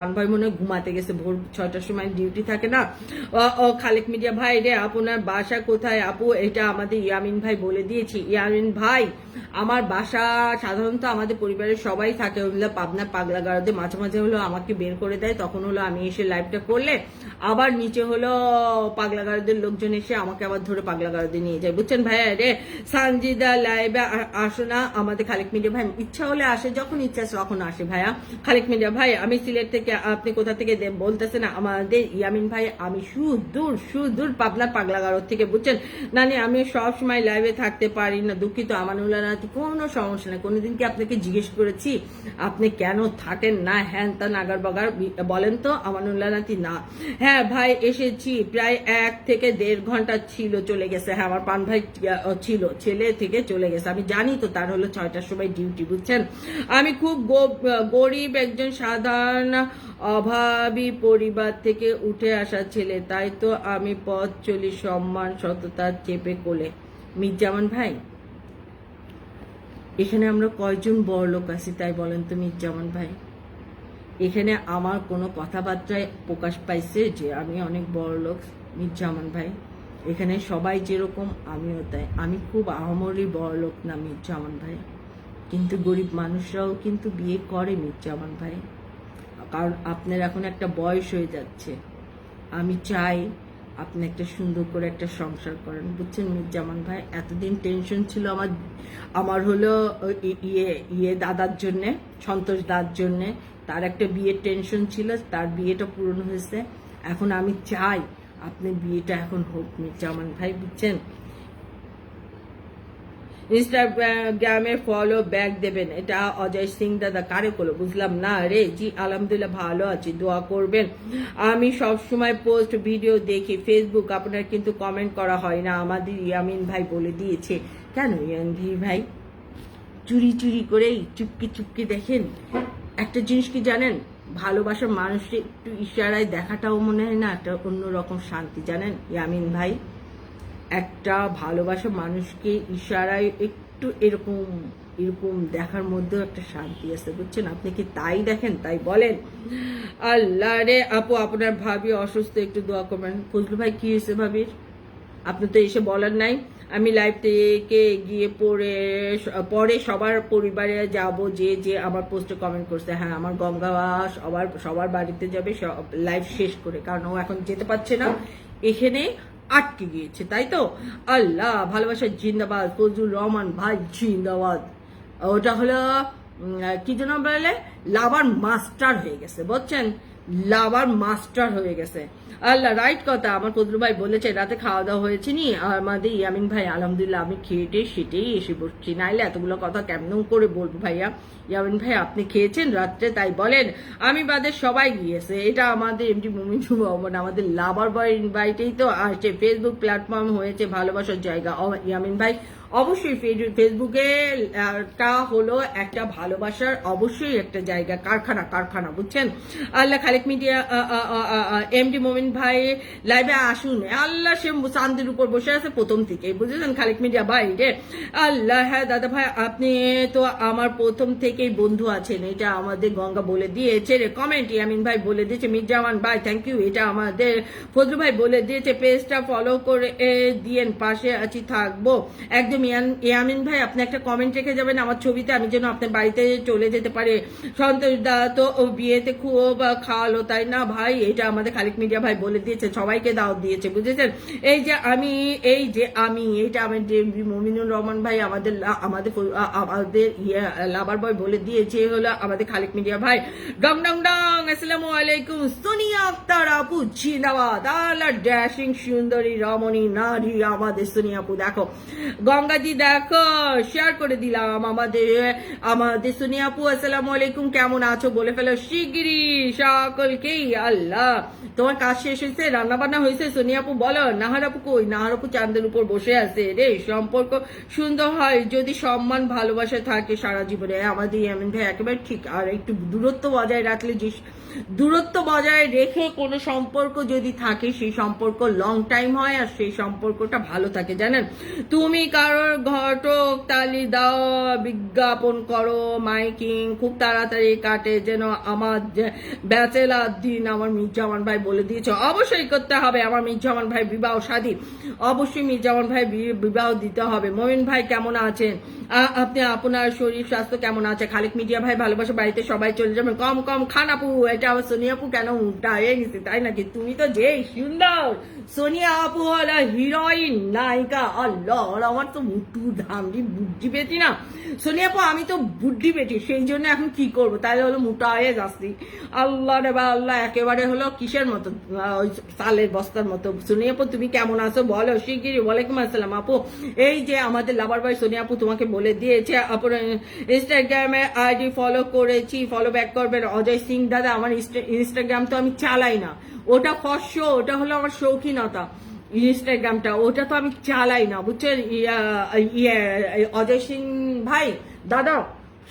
ভাই মনে হয় ঘুমাতে গেছে, ভোর 6টার সময় ডিউটি থাকে না। ও খালেক মিডিয়া ভাই রে, আপনার বাসা কোথায় আপু? এটা আমাদের ইয়ামিন ভাই বলে দিয়েছি। ইয়ামিন ভাই, আমার বাসা সাধারণত আমাদের পরিবারের সবাই থাকে হলো পাবনা পাগলা গারদে। মাঝে মাঝে হলো আমাকে বের করে দেয়, তখন হলো আমি এসে লাইভটা করলে আবার নিচে হলো পাগলা গারদের লোকজন এসে আমাকে আবার ধরে পাগলা গারদে নিয়ে যায়, বুঝছেন ভাইয়া রে। সানজিদা লাইভে আসো না আমাদের খালেক মিডিয়া ভাই? ইচ্ছা হলে আসে, যখন ইচ্ছা তখন আসে ভাইয়া। খালেক মিডিয়া ভাই, আমি সিলেট থেকে, আপনি কোথা থেকে বলতেছেন? আমাদের ইয়ামিন ভাই, আমি সুদূর পাবনার পাগলাগারদ থেকে, বুঝছেন নানি। আমি সব সময় লাইভে থাকতে পারি না, দুঃখিত। আমানুল্লাহ নাতি, কোনো সমস্যা নেই। কোনোদিন কি আপনাকে জিজ্ঞেস করেছি আপনি কেন থাকেন না? হ্যান তা নাগার বাগার বলেন তো আমানুল্লাহ নাতি। না হ্যাঁ ভাই, এসেছি প্রায় 1 থেকে 1.5 ঘন্টা ছিল, চলে গেছে। হ্যাঁ, আমার পান ভাই ছিল, ছেলে থেকে চলে গেছে। আমি জানি তো, তার হলো 6টার সময় ডিউটি, বুঝছেন। আমি খুব গরিব একজন সাধারণ অভাবী পরিবার থেকে উঠে আসা ছেলে, তাই তো আমি পথ চলি সম্মান সততার চেপে কোলে। মির্জামান ভাই, এখানে আমরা কয়জন বড় লোক আছি তাই বলেন তো মির্জামান ভাই? এখানে আমার কোনো কথাবার্তায় প্রকাশ পাইছে যে আমি অনেক বড় লোক? মির্জামান ভাই, এখানে সবাই যেরকম আমিও তাই। আমি খুব আহামরি বড় লোক না মির্জামান ভাই, কিন্তু গরিব মানুষরাও কিন্তু বিয়ে করে মির্জামান ভাই। কারণ আপনার এখন একটা বয়স হয়ে যাচ্ছে। আমি চাই আপনি একটা সুন্দর করে একটা সংসার করেন, বুঝছেন মির্জামান ভাই। এতদিন টেনশন ছিল আমার হলো ইয়ে দাদার জন্যে, সন্তোষ দার জন্যে। তার একটা বিয়ের টেনশন ছিল, তার বিয়েটা পূরণ হয়েছে। এখন আমি চাই আপনার বিয়েটা এখন হোক মির্জামান ভাই, বুঝছেন। ইনস্টাগ্রামে ফলো ব্যাক দেবেন, এটা অজয় সিং দাদা। কারে করলো বুঝলাম না রে। জি আলহামদুলিল্লাহ ভালো আছি, দোয়া করবেন। আমি সব সময় পোস্ট ভিডিও দেখি ফেসবুক, আপনার কিন্তু কমেন্ট করা হয় না, আমাদের ইয়ামিন ভাই বলে দিয়েছে। কেন ইয়ামিন ভাই চুরি করেই চুপকি দেখেন? একটা জিনিস কি জানেন, ভালোবাসার মানুষকে একটু ইশারায় দেখাটাও মনে হয় না একটা অন্যরকম শান্তি, জানেন ইয়ামিন ভাই। একটা ভালোবাসা মানুষকে ইশারায় একটু এরকম দেখার মধ্যেও একটা শান্তি আছে, বুঝছেন। আপনি কি তাই দেখেন? তাই বলেন। আল্লাহ রে আপু, আপনার ভাবি অসুস্থ, একটু দোয়া করবেন। ফজলু ভাই, কি হয়েছে ভাবির? আপনি তো এসে বলার নাই। আমি লাইভ থেকে গিয়ে পরে সবার পরিবারে যাব, যে আমার পোস্টে কমেন্ট করছে। হ্যাঁ, আমার গঙ্গা সবার বাড়িতে যাবে লাইভ শেষ করে, কারণ ও এখন যেতে পারছে না, এখানে আটকে গিয়েছে, তাই তো। আল্লাহ ভালোবাসার জিন্দাবাদ। ফজলুর রহমান ভাই জিন্দাবাদ। ওটা হলো কি যেন বলে, লাভার মাস্টার হয়ে গেছে, বুঝছেন, লাভার মাস্টার হয়ে গেছে। আল্লাহ, রাইট কথা। আমার ফজলু ভাই বলেছে রাতে খাওয়া দাওয়া হয়েছে নি আমাদের ইয়ামিন ভাই? আলহামদুলিল্লাহ আমি খেয়ে সেটাই এসে বসছি, নাইলে এতগুলো কথা কেমন করে বলবো ভাইয়া। ইয়ামিন ভাই, আপনি খেয়েছেন রাত্রে? তাই বলেন। আমি বাদে সবাই গিয়েছে, এটা আমাদের এমডি মুমিন রহমান আমাদের লাভার বয় ইনভাইটেই তো আসছে। ফেসবুক প্ল্যাটফর্ম হয়েছে ভালোবাসার জায়গা। ইয়ামিন ভাই, অবশ্যই ফেসবুকে টা হলো একটা ভালোবাসার অবশ্যই একটা জায়গা, কারখানা, বুঝছেন। আল্লাহ, খালেক মিডিয়া এমডি মোমিন ভাই লাইভে আসুন। আল্লাহ, সে চান্দের উপর বসে আছে প্রথম থেকে, বুঝেছেন খালেক মিডিয়া ভাই রে। আল্লাহ, হ্যাঁ দাদা ভাই, আপনি তো আমার প্রথম থেকেই বন্ধু আছেন, এটা আমাদের গঙ্গা বলে দিয়েছে রে। কমেন্ট ইয়ামিন ভাই বলে দিয়েছে। মির্জামান ভাই থ্যাংক ইউ, এটা আমাদের ফজলু ভাই বলে দিয়েছে। পেজটা ফলো করে দিয়েন, পাশে আছি, থাকবো একদম। ইয়ামিন ভাই, আপনি একটা কমেন্ট রেখে যাবেন আমার ছবিতে, আমি যেন আপনার বাড়িতে চলে যেতে পারে। সন্তোষ দা তো বিয়েতে খুব খাওয়ালো, তাই না ভাই? এটা আমাদের খালেক মিডিয়া ভাই বলে দিয়েছে, সবাইকে দাওয়াত দিয়েছে, বুঝেছেন। এই যে আমি এটা আমাদের মমিনুর রহমান ভাই আমাদের লাভার বয় বলে দিয়েছে হলো আমাদের খালেক মিডিয়া ভাই। ডং ডং ডং, আসসালামু আলাইকুম। সোনিয়া আক্তার আপু জিন্দাবাদ। আল্লাহ, ড্যাশিং সুন্দরী রমণী নারী আমাদের সোনিয়া আপু। দেখো গঙ্গাজি, দেখো শেয়ার করে দিলাম আমাদের সোনিয়া আপু। আসসালামু আলাইকুম, কেমন আছো বলে ফেলো শিগগিরই সকলকেই। আল্লাহ, তোমার কাজ শেষ হয়েছে? রান্না বান্না হয়েছে? সোনিয়া আপু বলো। নাহার আপু কই? নাহার আপু চাঁদের উপর বসে আছে রে। সম্পর্ক সুন্দর হয় যদি সম্মান ভালোবাসা থাকে সারা জীবনে। আমাদের ইয়ামিন ভাই একেবারে ঠিক। আর একটু দূরত্ব বজায় রাখলে যে দূরত্ব বজায় রেখে কোনো সম্পর্ক যদি থাকে সেই সম্পর্ক লং টাইম হয় আর সেই সম্পর্কটা ভালো থাকে জানেন। তুমি কারোর ঘটক তালি দাও, বিজ্ঞাপন করো, মাইকিং খুব তাড়াতাড়ি কাটে, যেন আমার ব্যাচেলার দিন আমার মির্জামান ভাই বলে দিয়েছে অবশ্যই করতে হবে। আমার মির্জামান ভাই বিবাহ শাদী, অবশ্যই মির্জামান ভাই বিবাহ দিতে হবে। মমিন ভাই কেমন আছেন আপনি, আপনার শরীর স্বাস্থ্য কেমন আছে? খালেক মিডিয়া ভাই ভালোবাসা, বাড়িতে সবাই চলে যাবেন, কম কম খান আপু। এটা আবার সোনিয়া আপু কেন উল্টায় নিছে তাই নাকি? তুমি তো যে সুন্দর, সোনিয়া আপু হলো হিরোইন নায়িকা। আল্লাহ, আমার তো মুটু ধামড়ি বুদ্ধি পেটি না সোনিয়া আপু, আমি তো বুদ্ধি পেটি, সেই জন্য এখন কি করবো, তাহলে হলো মোটা হয়ে যাচ্ছি। আল্লাহ রে বা আল্লাহ, একেবারে হলো কিসের মতো, ওই সালের বস্তার মতো। সোনিয়া আপু তুমি কেমন আছো বলো শিগগিরই। ওয়ালাইকুম আসসালাম আপু। এই যে আমাদের লাভার ভাই সোনিয়া আপু তোমাকে বলে দিয়েছে আপনার ইনস্টাগ্রামে আইডি ফলো করেছি, ফলো ব্যাক করবেন অজয় সিং দাদা। আমার ইনস্টাগ্রাম তো আমি চালাই না, ওটা ফর্স, ওটা হলো আমার শৌখিনতা ইনস্টাগ্রামটা, ওটা তো আমি চালাই না বুঝছেন অজয় সিং ভাই দাদা।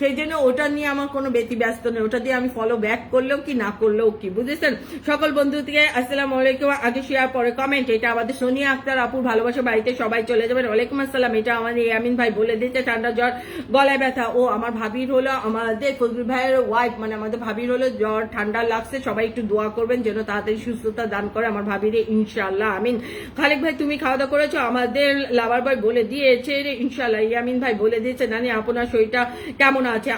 সেই জন্য ওটা নিয়ে আমার কোনো ব্যস্ত নেই, ওটা দিয়ে আমি ফলো ব্যাক করলেও কি না করলেও কি, বুঝেছেন। সকল বন্ধু থেকে আসসালামু আলাইকুম, আগে শেয়ার পরে কমেন্ট। এটা আমাদের সোনিয়া আক্তার আপুর ভালোবাসা, বাড়িতে সবাই চলে যাবেন। ওয়ালাইকুম আসসালাম। এটা আমাদের ইয়ামিন ভাই বলে দিচ্ছে ঠান্ডা জ্বর গলায় ব্যথা। ও আমার ভাবির হলো, আমাদের ফজলুল ভাইয়ের ওয়াইফ, মানে আমাদের ভাবির হলো জ্বর ঠান্ডা লাগছে, সবাই একটু দোয়া করবেন যেন তাড়াতাড়ি সুস্থতা দান করে আমার ভাবির, ইনশাআল্লাহ আমিন। খালেক ভাই তুমি খাওয়া দাওয়া করেছো? আমাদের লাভার ভাই বলে দিয়েছে ইনশাআল্লাহ। ইয়ামিন ভাই বলে দিয়েছে নানি আপনার শরীরটা কেমন আছে?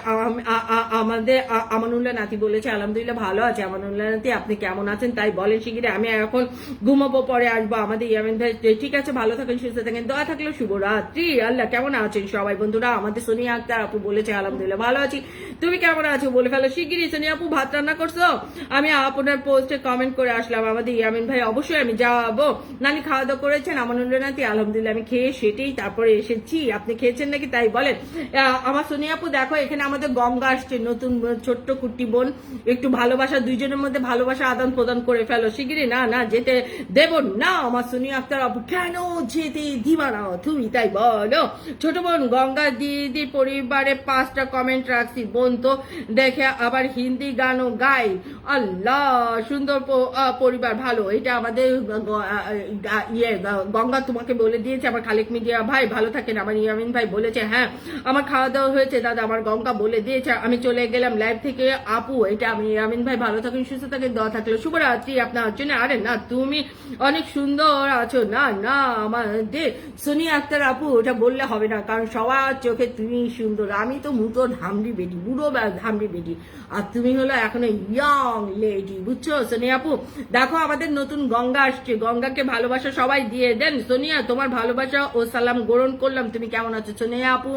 আমাদের আমানুল্লাহ নাতি বলেছে আলহামদুলিল্লাহ ভালো আছে। আমানুল্লাহ নাতি আপনি কেমন আছেন তাই বলেন শিগগিরই। আমি এখন ঘুমাবো, পরে আসবো। আমাদের ইয়ামিন ভাই ঠিক আছে, ভালো থাকেন, সুস্থ থাকেন, দোয়া থাকলো শুভরাত্রি। আল্লাহ কেমন আছেন সবাই বন্ধুরা? আমাদের সোনিয়া আক্তার আপু বলেছে আলহামদুলিল্লাহ ভালো আছি, তুমি কেমন আছো বলে ফেলো শিগগিরই। সোনিয়া আপু ভাত রান্না করছো? আমি আপনার পোস্টে কমেন্ট করে আসলাম। আমাদের ইয়ামিন ভাই অবশ্যই আমি যাবো। নানি খাওয়া দাওয়া করেছেন? আমানুল্লাহ নাতি আলহামদুলিল্লাহ আমি খেয়ে সেটাই তারপরে এসেছি। আপনি খেয়েছেন নাকি তাই বলেন। আমার সোনিয়া আপু দেখো, এখানে আমাদের গঙ্গা আসছে, নতুন ছোট্ট কুট্টি বোন, একটু ভালোবাসা, দুইজনের মধ্যে ভালোবাসা আদান প্রদান করে ফেলো শিগগিরই। না না যেতে দেব না আমার সোনিয়া আক্তার আপু। কেন যেতে দিবা না তুমি তাই বলো? ছোট বোন গঙ্গা দিদির পরিবারে 5টা কমেন্ট রাখছি, বোন তো দেখে আবার হিন্দি গানও গাই। আল্লাহ, সুন্দর পরিবার, ভালো। এটা আমাদের গঙ্গা তোমাকে বলে দিয়েছে। আমার খালেক মিডিয়া ভাই ভালো থাকেন। আমার ইয়ামিন ভাই বলেছে হ্যাঁ আমার খাওয়া দাওয়া হয়েছে দাদা, আমার গঙ্গা বলে দিয়েছে। আমি চলে গেলাম লাইভ থেকে আপু। এটা আমি ইয়ামিন ভাই ভালো থাকেন, সুস্থ থাকেন, দোয়া থাকলো শুভরাত্রি আপনার জন্য। আরে না তুমি অনেক সুন্দর আছো। না না আমাদের সোনিয়া আক্তার আপু ওটা বললে হবে না, কারণ সবার চোখে তুমি সুন্দর। আমি তো মুতো ধামড়ি বেটি, বুড়ো ধামড়ি বেটি, আর তুমি হলো এখনো ইয়ং লেডি, বুঝছো সোনিয়া আপু। দেখো আমাদের নতুন গঙ্গা আসছে, গঙ্গাকে ভালোবাসা সবাই দিয়ে দেন। সোনিয়া তোমার ভালোবাসা ও সালাম গ্রহণ করলাম। তুমি কেমন আছো সোনিয়া আপু?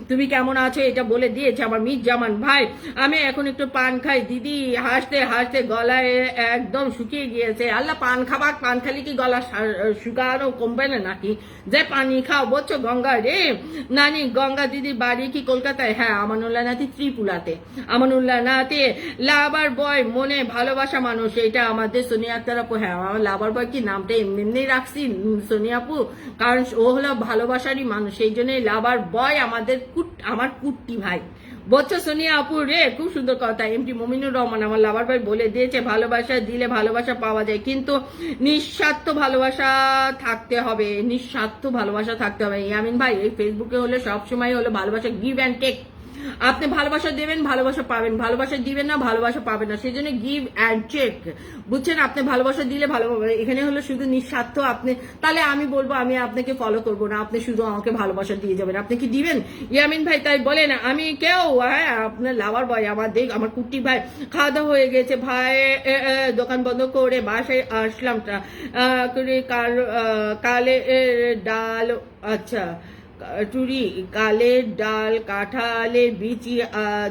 তুমি কেমন আছো এটা বলে দিয়েছে আমার মির্জামান ভাই। আমি এখন একটু পান খাই দিদি, হাসতে হাসতে গলায় একদম শুকিয়ে গিয়েছে। আল্লাহ, পান খাবার, পান খালি কি গলা শুকানো কমবে না নাকি? যে পানি খাও বুঝছো গঙ্গা রে। নানি গঙ্গা দিদি বাড়ি কি কলকাতায়? হ্যাঁ আমানুল্লাহ নাতি ত্রিপুরাতে। আমানুল্লাহ নাতি লাভার বয়, মনে ভালোবাসা মানুষ, এটা আমাদের সোনিয়া আক্তার আপু। হ্যাঁ আমার লাভার বয় কি নামটা এমনি এমনি রাখছি সোনিয়া আপু, কারণ ও হলো ভালোবাসারই মানুষ, সেই জন্যই লাভার বয় আমাদের আমার কুট্টি ভাই, বুঝছো সোনিয়া আপু রে। খুব সুন্দর কথা। এমটি মমিনুর রহমান আমার লাভার ভাই বলে দিয়েছে ভালোবাসা দিলে ভালোবাসা পাওয়া যায়, কিন্তু নিঃস্বার্থ ভালোবাসা থাকতে হবে, নিঃস্বার্থ ভালোবাসা থাকতে হবে। ইয়ামিন ভাই এই ফেসবুকে হলে সবসময় হলো ভালোবাসা গিভ অ্যান্ড টেক। আপনি ভালোবাসা দেবেন ভালোবাসা পাবেন, ভালোবাসা দিবেন না ভালোবাসা পাবেন না, সেই জন্য গিভ অ্যান্ড চেক, বুঝছেন। আপনি ভালোবাসা দিলে ভালোবাসা, এখানে হলো শুধু নিঃস্বার্থ। আপনি তাহলে আমি বলবো আমি আপনাকে ফলো করবো না, আপনি শুধু আমাকে ভালোবাসা দিয়ে যাবেন। আপনি কি দিবেন ইয়ামিন ভাই তাই বলেন? আমি কেউ হ্যাঁ আপনার লাভার বয়, আমার দেখ আমার কুট্টি ভাই। খাওয়া দাওয়া হয়ে গেছে ভাই, দোকান বন্ধ করে বাসায় আসলাম কালে ডাল, আচ্ছা টুরি, কালের ডাল, কাঁঠালের বিচি,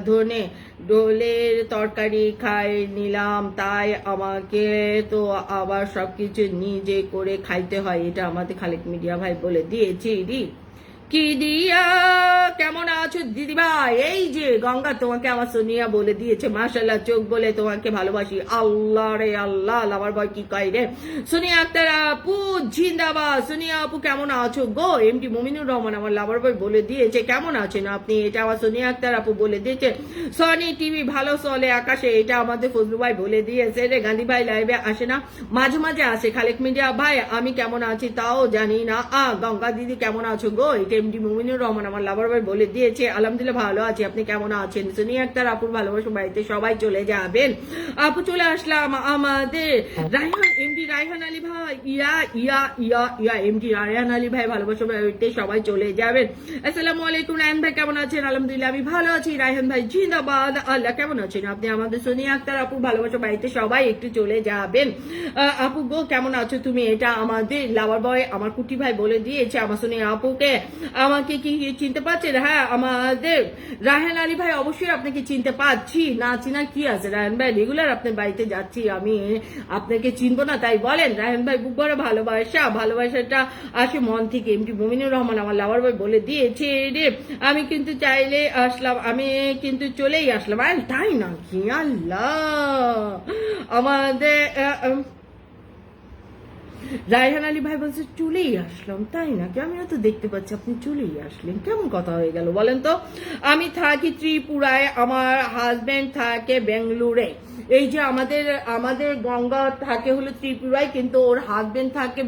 ধনে ডোলের তরকারি খাই নিলাম, তাই আমাকে তো আবার সবকিছু নিজে করে খাইতে হয়। এটা আমাদের খালেক মিডিয়া ভাই বলে দিয়েছি রি। কি দিয়া কেমন আছো দিদি ভাই? এই যে গঙ্গা তোমাকে আমার সোনিয়া বলে দিয়েছে মাশাআল্লাহ, চোখ বলে তোমাকে ভালোবাসি। আল্লাহ রে আল্লাহ, লাভার বয় কি কয় রে। সোনিয়া আক্তার আপু জিন্দাবাদ। সোনিয়া আপু কেমন আছো গো? এমডি মুমিনুর রহমান আমার লাভার বয় বলে দিয়েছে কেমন আছেন আপনি, এটা আমার সোনিয়া আক্তার আপু বলে দিয়েছে। সনি টিভি ভালো চলে আকাশে, এটা আমাদের ফজলু ভাই বলে দিয়েছে রে। গান্ধী ভাই লাইভে আসে না, মাঝে মাঝে আসে। খালেক মিডিয়া ভাই আমি কেমন আছি তাও জানি না। গঙ্গা দিদি কেমন আছো গো? এটা এমডি মুমিনুর রহমান আমার লাভার ভাই বলে দিয়েছে। আলহামদুলিল্লাহ ভালো আছি, আপনি কেমন আছেন? সোনিয়া আক্তার আপুর ভালোবাসা বাড়িতে সবাই চলে যাবেন। আপু চলে আসলাম আমাদের রায়হান এমডি রায়হান আলী ভাই, ইয়া ইয়া ইয়া ইয়া এমডি রায়হান আলী ভাই ভালোবাসা বাড়িতে সবাই চলে যাবেন। আসসালামু আলাইকুম রায়হান ভাই কেমন আছেন? আলহামদুলিল্লাহ আমি ভালো আছি। রায়হান ভাই জিন্দাবাদ। আল্লাহ কেমন আছেন আপনি? আমাদের সোনিয়া আক্তার আপুর ভালোবাসা বাড়িতে সবাই একটু চলে যাবেন। আপু গো কেমন আছো তুমি, এটা আমাদের লাভার বয় আমার কুটি ভাই বলে দিয়েছে আমার সোনিয়া আপুকে। আমাকে কি চিনতে পারছেন? হ্যাঁ আমাদের রায়হান আলী ভাই অবশ্যই আপনাকে চিনতে পারছি, না চিনার কি আছে রায়হান ভাই, রেগুলার আপনার বাড়িতে যাচ্ছি, আমি আপনাকে চিনবো না তাই বলেন? রায়হান ভাই বুক বড় ভালোবাসা, ভালোবাসাটা আসে মন থেকে। এমডি মুমিনুর রহমান আমার লাভার ভাই বলে দিয়েছে রে। আমি কিন্তু চাইলে আসলাম, আমি কিন্তু চলেই আসলাম। আর তাই না কি? আল্লাহ আমাদের রায়হান আলী ভাই বলছে চলেই আসলাম, তাই নাকি? আমিও তো দেখতে পাচ্ছি আপনি চলেই আসলেন, কেমন কথা হয়ে গেল বলেন তো? আমি থাকি ত্রিপুরায়, আমার হাজবেন্ড থাকে বেঙ্গালুরে। এই যে আমাদের আমাদের গঙ্গা থাকে হলো ত্রিপুরায়, কিন্তু ওর হাজবেন্ড থাকে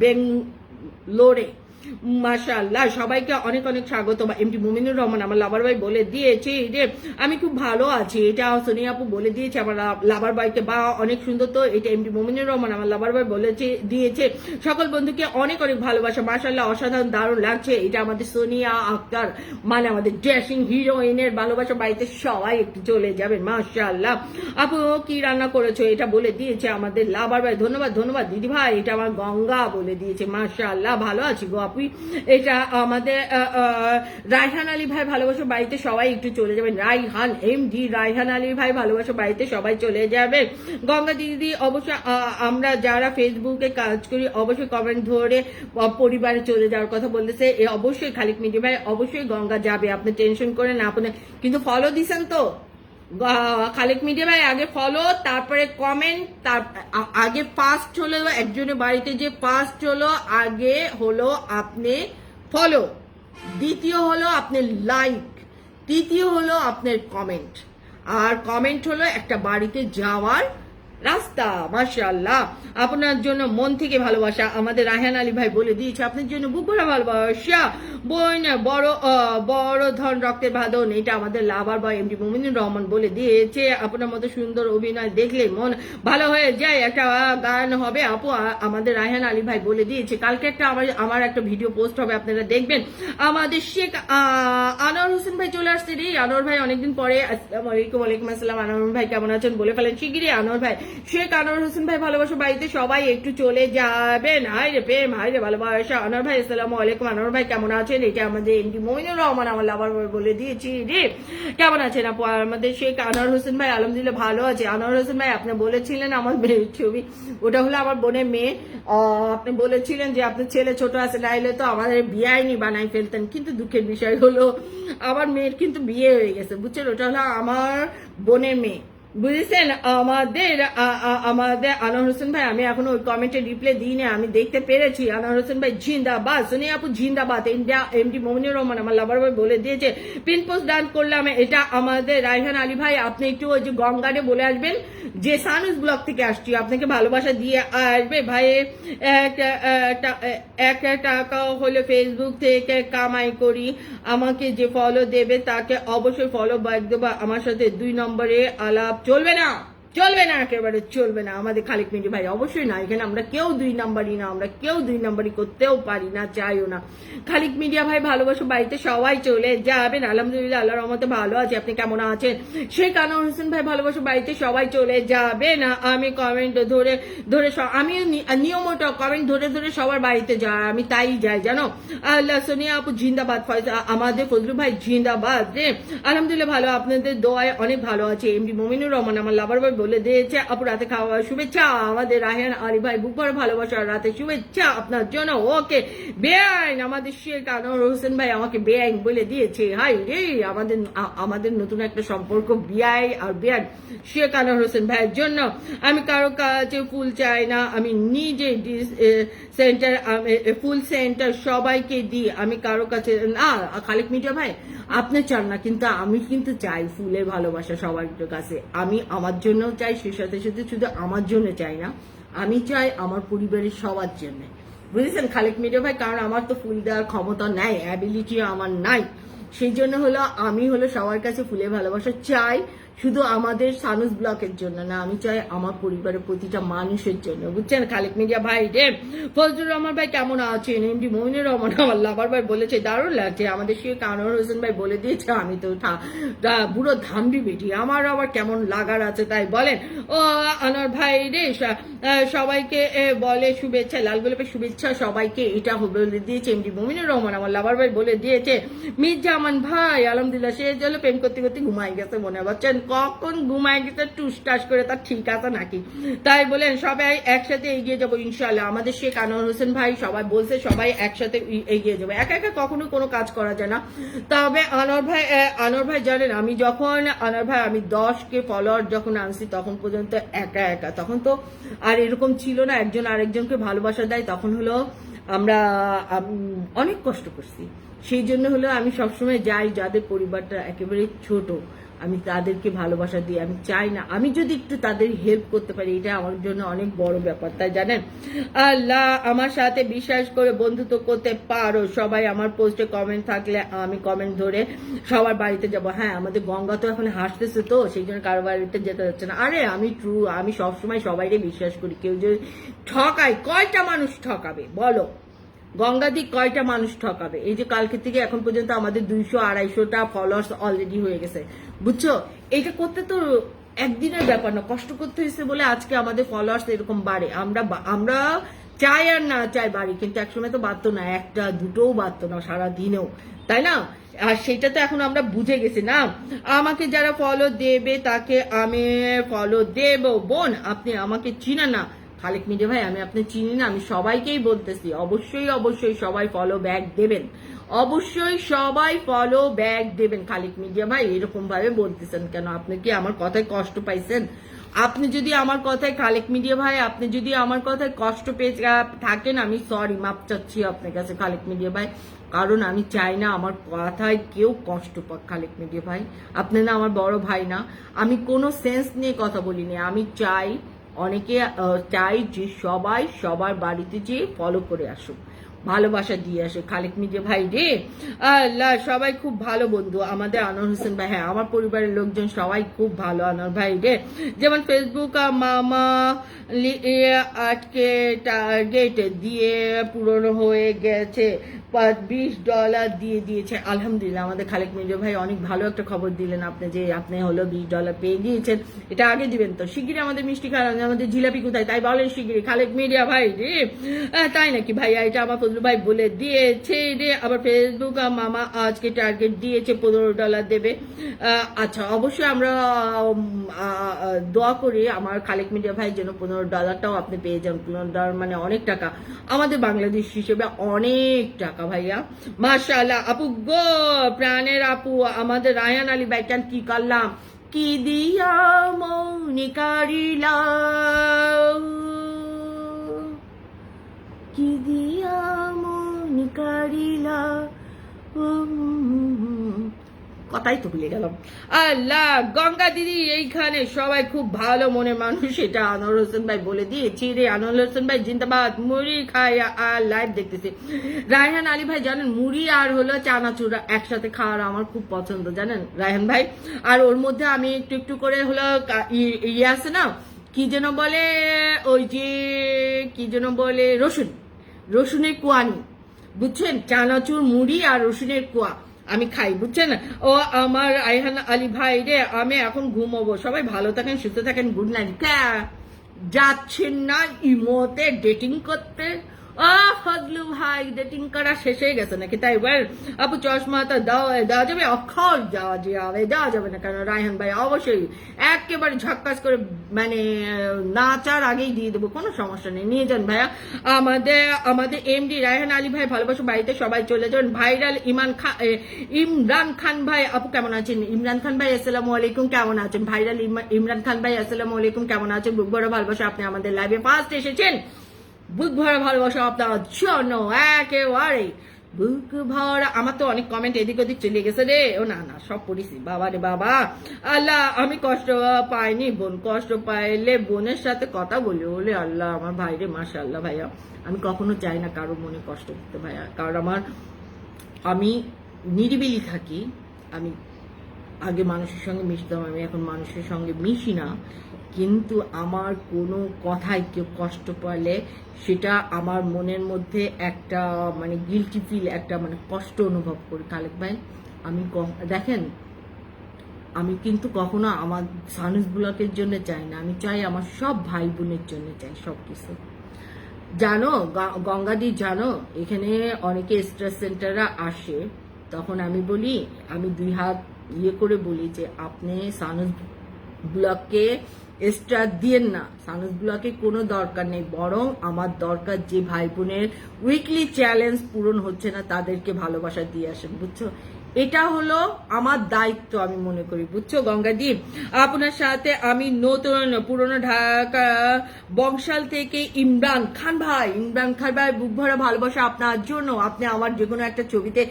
বেঙ্গলোরে। মাশাআল্লাহ সবাইকে অনেক অনেক স্বাগত। এমডি মুমিনুর রহমান আমার লাভার ভাই বলে দিয়েছে যে আমি খুব ভালো আছি, এটা সোনিয়া আপু বলে দিয়েছে আমার লাভার ভাইকে, বা অনেক সুন্দর তো, এটা এমডি মুমিনুর রহমান আমার লাভার ভাই বলেছে দিয়েছে। সকল বন্ধুকে অনেক অনেক ভালোবাসা, মাশাআল্লাহ অসাধারণ দারুণ লাগছে। এটা আমাদের সোনিয়া আক্তার মানে আমাদের ড্রেসিং হিরোইনের ভালোবাসা বাড়িতে সবাই একটু চলে যাবেন। মাশাআল্লাহ আপু কি রান্না করেছো এটা বলে দিয়েছে আমাদের লাভার ভাই। ধন্যবাদ ধন্যবাদ দিদি ভাই, এটা আমার গঙ্গা বলে দিয়েছে। মাশাআল্লাহ ভালো আছি গো আপু। এটা আমাদের রায়হান আলী ভাই ভালোবাসা বাড়িতে সবাই একটু চলে যাবেন। রায়হান এমডি রায়হান আলী ভাই ভালোবাসা বাড়িতে সবাই চলে যাবে। গঙ্গা দিদি অবশ্যই আমরা যারা ফেসবুকে কাজ করি অবশ্যই কমেন্ট ধরে পরিবারে চলে যাওয়ার কথা বলতেছে। অবশ্যই খালিক মিডিয়া ভাই অবশ্যই গঙ্গা যাবে, আপনি টেনশন করেন না। আপনি কিন্তু ফলো দিছেন তো খালেক মিডিয়া ভাই? আগে ফলো, তারপরে কমেন্ট, তার আগে ফার্স্ট হলো একজনের বাড়িতে যে ফার্স্ট হলো, আগে হলো আপনি ফলো, দ্বিতীয় হলো আপনি লাইক, তৃতীয় হলো আপনার কমেন্ট, আর কমেন্ট হলো একটা বাড়িতে যাওয়ার রাস্তা। মাশাআল্লাহ আপনার জন্য মন থেকে ভালোবাসা, আমাদের রায়হান আলী ভাই বলে দিয়েছে আপনার জন্য বুক ভরা ভালোবাসা। বোন বড় বড় ধন রক্তের বাঁধন, এটা আমাদের লাভার বয় এমডি মুমিনুর রহমান বলে দিয়েছে। আপনার মতো সুন্দর অভিনয় দেখলে মন ভালো হয়ে যায়, একটা গান হবে আপু আমাদের রায়হান আলী ভাই বলে দিয়েছে। কালকে একটা আমার একটা ভিডিও পোস্ট হবে, আপনারা দেখবেন। আমাদের শেখ আনোয়ার হোসেন ভাই চলে আসছে রে। আনোয়ার ভাই অনেকদিন পরে, আসসালামু আলাইকুম। ওয়ালাইকুম আসসালাম। আনোয়ার ভাই কেমন আছেন বলে ফেলেন শিগগিরই। আনোয়ার ভাই শেখ আনোয়ার হোসেন ভাই ভালোবাসা বাড়িতে সবাই একটু চলে যাবেন। হাই রে প্রেম, হাই রে ভালোবাসা। আনোয়ার ভাই আসসালামু আলাইকুম। আনোয়ার ভাই কেমন আছেন? এটা আমাদের এমডি মুমিনুর রহমান আমার লাভার বলে দিয়েছি রে। কেমন আছেন আপু? আমাদের শেখ আনোয়ার হোসেন ভাই আলহামদুলিল্লাহ ভালো আছে। আনোয়ার হোসেন ভাই আপনি বলেছিলেন আমার মেয়ের ছবি, ওটা হলো আমার বোনের মেয়ে। আপনি বলেছিলেন যে আপনার ছেলে ছোট আছে, নাইলে তো আমাদের বিয়াইনি বানাই ফেলতেন, কিন্তু দুঃখের বিষয় হলো আমার মেয়ের কিন্তু বিয়ে হয়ে গেছে বুঝছেন। ওটা হলো আমার বোনের মেয়ে, বুঝেছেন? আমাদের আনোয়ার হোসেন ভাই আমি এখনো ওই কমেন্টে রিপ্লাই দিই না, আমি দেখতে পেরেছি। আনোয়ার হোসেন ভাই জিন্দাবাদ, সোনিয়া আপু জিন্দাবাদ। এমডি মুমিনুর রহমান আমার লাভার ভাই বলে দিয়েছে পিন পোস্ট ডান করলাম। এটা আমাদের রায়হান আলী ভাই, আপনি একটু ওই যে গঙ্গারে বলে আসবেন যে সানুস ব্লগ থেকে আসছি, আপনাকে ভালোবাসা দিয়ে আসবে ভাই। এক টাকা হলে ফেসবুক থেকে কামাই করি, আমাকে যে ফলো দেবে তাকে অবশ্যই ফলো ব্যাক দেবো। আমার সাথে 2 নম্বরে আলাপ চলবে না, চলবে না, একেবারে চলবে না। আমাদের খালিক মিন্টু ভাই অবশ্যই না, এখানে আমরা কেউ 2 নাম্বারই না, আমরা কেউ 2 নাম্বারই করতেও পারি না, চাইও না। খালিক মিডিয়া ভাই ভালোবাসা বাড়িতে সবাই চলে যাবেন। আলহামদুলিল্লাহ আল্লাহর রহমতে ভালো আছে, আপনি কেমন আছেন? শেখ আনোয়ার হোসেন ভাই ভালোবাসা বাড়িতে সবাই চলে যাবেন। আমি কমেন্ট ধরে ধরে আমি নিয়মত কমেন্ট ধরে ধরে সবার বাড়িতে যাই, আমি তাই যাই জানো। আল্লাহ সোনিয়া আপু জিন্দাবাদ, আমাদের ফজলু ভাই জিন্দাবাদ রে। আলহামদুলিল্লাহ ভালো, আপনাদের দোয়ায় অনেক ভালো আছে। এমডি মুমিনুর রহমান আমার লাভার ভাই বলে দিয়েছে আপু রাতে খাওয়া শুভেচ্ছা আমাদের রায়হান আলী ভাই বুকভর ভালোবাসা রাতে শুভেচ্ছা আপনার জন্য ওকে বেআইন আমাদের শেখ আনোয়ার হোসেন ভাই আমাকে বেআইন বলে দিয়েছে হাই রে আমাদের নতুন একটা সম্পর্ক বিআই আর বেআইন শেখ আনোয়ার হোসেন ভাইয়ের জন্য আমি কারো কাছে ফুল চাই না আমি নিজে সেন্টার ফুল সেন্টার সবাইকে দিই আমি কারো কাছে না খালেক মিডিয়া ভাই আপনি চান না কিন্তু আমি কিন্তু চাই ফুলের ভালোবাসা সবার কাছে আমি আমার জন্য চাই সে সাথে সাথে শুধু আমার জন্য চাই না আমি চাই আমার পরিবারের সবার জন্য বুঝেছেন খালেক মিডিয়া ভাই কারণ আমার তো ফুল দেওয়ার ক্ষমতা নাই অ্যাবিলিটি আমার নাই সেই জন্য হলো আমি হলো সবার কাছে ফুলের ভালোবাসা চাই শুধু আমাদের সানুস ব্লকের জন্য না আমি চাই আমার পরিবারের প্রতিটা মানুষের জন্য বুঝছেন খালেক মিডিয়া ভাই রে ফজলুর রহমান ভাই কেমন আছেন এমডি মইনুর রহমান আমার লাভার ভাই বলেছে দারুণ লাগছে আমাদের শেখ আনোয়ার হোসেন ভাই বলে দিয়েছে আমি তো বুড়ো ধামড়ি বেটি আমার আবার কেমন লাগার আছে তাই বলেন ও আনোয়ার ভাই রে সবাইকে বলে শুভেচ্ছা লাল গোলাপের শুভেচ্ছা সবাইকে এটা বলে দিয়েছে এমডি মইনুর রহমান আমার লাভার ভাই বলে দিয়েছে মির্জামান ভাই আলহামদুলিল্লাহ সে জন্য প্রেম করতে করতে ঘুমাই গেছে মনে পাচ্ছেন কখন ঘুমায় গেছে টুসটাস করে তার ঠিক আছে নাকি তাই বলেন সবাই একসাথে এগিয়ে যাবো ইনশাল্লাহ আমাদের শেখ আনোয়ার হোসেন ভাই সবাই বলছে সবাই একসাথে এগিয়ে যাবো একা একা কখনো কোনো কাজ করা যায় না তবে আনোয়ার ভাই জানেন আমি যখন আনোয়ার ভাই আমি 10K ফলোয়ার যখন আনছি তখন পর্যন্ত একা একা তখন তো আর এরকম ছিল না একজন আরেকজনকে ভালোবাসা দেয় তখন হলো আমরা অনেক কষ্ট করছি সেই জন্য হলো আমি সবসময় যাই যাদের পরিবারটা একেবারে ছোট আমি তাদেরকে ভালোবাসা দিই আমি চাই না আমি যদি একটু তাদের হেল্প করতে পারি এটা আমার জন্য অনেক বড় ব্যাপার তাই জানেন আল্লাহ আমার সাথে বিশ্বাস করে বন্ধুত্ব করতে পারো সবাই আমার পোস্টে কমেন্ট থাকলে আমি কমেন্ট ধরে সবার বাড়িতে যাব হ্যাঁ আমাদের গঙ্গা তো এখন হাসতেছে তো সেই জন্য কারো বাড়িতে যেতে যাচ্ছে না আরে আমি ট্রু আমি সবসময় সবাইকে বিশ্বাস করি কেউ যদি ঠকায় কয়টা মানুষ ঠকাবে বলো গঙ্গাদি কয়টা মানুষ ঠকাবে এই যে কালকে থেকে এখন পর্যন্ত আমাদের 200-250টা ফলোয়ার্স অলরেডি হয়ে গেছে বুঝছো এইটা করতে তো একদিনের ব্যাপার না কষ্ট করতে হয়েছে বলে আজকে আমাদের ফলোয়ার্স এরকম বাড়ে আমরা চাই আর না চাই বাড়ি কিন্তু একসময় তো বাড়তো না একটা দুটোও বাড়তো না সারাদিনেও তাই না আর সেটা তো এখন আমরা বুঝে গেছি না আমাকে যারা ফলো দেবে তাকে আমি ফলো দেব বোন আপনি আমাকে চিনা না খালেক মিডিয়া ভাই আমি আপনি চিনি না আমি সবাইকেই বলতেছি অবশ্যই সবাই ফলো ব্যাক দেবেন অবশ্যই সবাই ফলো ব্যাক দেবেন খালেক মিডিয়া ভাই এরকম ভাবে বলতেছেন কেন আপনি কি আমার কথায় কষ্ট পাইছেন আপনি যদি আমার কথায় খালেক মিডিয়া ভাই আপনি যদি আমার কথায় কষ্ট পেয়ে থাকেন আমি সরি মাপ চাচ্ছি আপনার কাছে খালেক মিডিয়া ভাই কারণ আমি চাই না আমার কথায় কেউ কষ্ট পাক খালেক মিডিয়া ভাই আপনি না আমার বড় ভাই না আমি কোনো সেন্স নিয়ে কথা বলিনি আমি চাই অনেকে চাই যে সবাই সবার বাড়িতে যেয়ে ফলো করে আসুক ভালোবাসা দিয়ে আসে খালেক মিডিয়া ভাই রে আল্লাহ সবাই খুব ভালো বন্ধু আমাদের আনোয়ার হোসেন ভাই হ্যাঁ আমার পরিবারের লোকজন সবাই খুব ভালো আনোয়ার ভাই রে যেমন ফেসবুক মামা আটকে টার্গেট দিয়ে পুরনো হয়ে গেছে $20 দিয়ে দিয়েছে আলহামদুলিল্লাহ আমাদের খালেক মিডিয়া ভাই অনেক ভালো একটা খবর দিলেন আপনি যে আপনি হলো $20 পেয়ে দিয়েছেন এটা আগে দিবেন তো শিগগিরই আমাদের মিষ্টি খাওয়া আমাদের জিলাপি কোথায় তাই বলেন শিগগিরই খালেক মিডিয়া ভাই রে তাই নাকি ভাইয়া এটা আমার ফজলু ভাই বলে দিয়েছে রে আবার ফেসবুক মামা আজকে টার্গেট দিয়েছে $15 দেবে আচ্ছা অবশ্যই আমরা দোয়া করি আমার খালেক মিডিয়া ভাই যেন $15টাও আপনি পেয়ে যান $15 মানে অনেক টাকা আমাদের বাংলাদেশ হিসেবে অনেক টাকা ভাইয়া মাশাআল্লাহ আপু গো প্রাণের আপু আমাদের রায়হান আলী ভাইটান কি করলাম কি দিয়া মৌনি কারিলা কি দিয়া মৌনি কারিলা কথাই তো ভুলে গেলাম আল্লাহ গঙ্গা দিদি এইখানে সবাই খুব ভালো মনের মানুষ এটা আনোয়ার হোসেন ভাই বলে দিয়েছি রে আনোয়ার হোসেন ভাই জিন্দাবাদ মুড়ি খাই আর লাইভ দেখতেছি রায়হান আলী ভাই জানেন মুড়ি আর হলো চানাচুর একসাথে খাওয়ার আমার খুব পছন্দ জানেন রায়হান ভাই আর ওর মধ্যে আমি একটু একটু করে হলো ইয়ে আছে না কি যেন বলে ওই যে কি যেন বলে রসুনের কোয়ানি বুঝছেন চানাচুর মুড়ি আর রসুনের কোয়া আমি খাই বুঝছেন ও আমার রায়হান আলী ভাই রে আমি এখন ঘুমাবো সবাই ভালো থাকেন সুস্থ থাকেন গুড নাইট যাচ্ছেন না ইমোতে ডেটিং করতে ফজলু ভাই ডেটিং করা শেষ হয়ে গেছে নাকি? তাই বল আপু চশমাটা দেওয়া যাবে? অক্ষর দেওয়া যাবে না, কারণ রায়হান ভাই অবশ্যই একেবারে ঝাক্কাস করে মানে নাচার আগেই দিয়ে দেবো, কোনো সমস্যা নেই, নিয়ে যান ভাইয়া। আমাদের এমডি রায়হান আলী ভাই ভালোবাসো, বাড়িতে সবাই চলে যান। ভাইরাল ইমরান খান ভাই আপু কেমন আছেন? ইমরান খান ভাই আসসালামু আলাইকুম, কেমন আছেন? ভাইরাল ইমরান খান ভাই আসসালামু আলাইকুম, কেমন আছেন? বুক ভরা ভালোবাসা, আপনি আমাদের লাইভে ফার্স্ট এসেছেন, বুক ভরা ভালোবাসা আপনার জন্য একেবারে বুক ভরা। আমার তো অনেক কমেন্ট এদিক ওদিক চলে গেছে রে, ও না না সব পড়িছি, বাবা রে বাবা। আল্লাহ আমি কষ্ট পাইনি বোন, কষ্ট পাইলে বোনের সাথে কথা বলি, বলে আল্লাহ আমার ভাই রে, মাশাআল্লাহ ভাইয়া। আমি কখনো চাই না কারো মনে কষ্ট দিতে ভাইয়া, কারণ আমি নিরিবিলি থাকি। আমি আগে মানুষের সঙ্গে মিশতাম, আমি এখন মানুষের সঙ্গে মিশি না, কিন্তু আমার কোনো কথায় কেউ কষ্ট পালে সেটা আমার মনের মধ্যে একটা মানে গিল্টি ফিল, একটা মানে কষ্ট অনুভব করি। খালেক ভাই আমি দেখেন, আমি কিন্তু কখনো আমার সানুস ব্লকের জন্য চাই না, আমি চাই আমার সব ভাই বোনের জন্য চাই সব কিছু। জানো গঙ্গাদি, জানো এখানে অনেকে স্ট্রেস সেন্টাররা আসে, তখন আমি বলি, আমি 2 হাত করে বলি যে আপনি সানুস ব্লককে এক্সট্রা দিয়েন না, সানুস ব্লকে কোনো দরকার নেই, বরং আমার দরকার যে ভাই বোনের উইকলি চ্যালেঞ্জ পূরণ হচ্ছে না তাদেরকে ভালোবাসা দিয়ে আসেন, বুঝছো? এটা হলো আমার দায়িত্ব আমি মনে করি, বুঝছো গঙ্গাজি? আপনার সাথে আমি নতুন পুরনো ঢাকা বংশাল থেকে ইমরান খান ভাই বুক ভরা ভালোবাসা আপনার জন্য। আপনি আমার যে কোনো একটা ছবিতে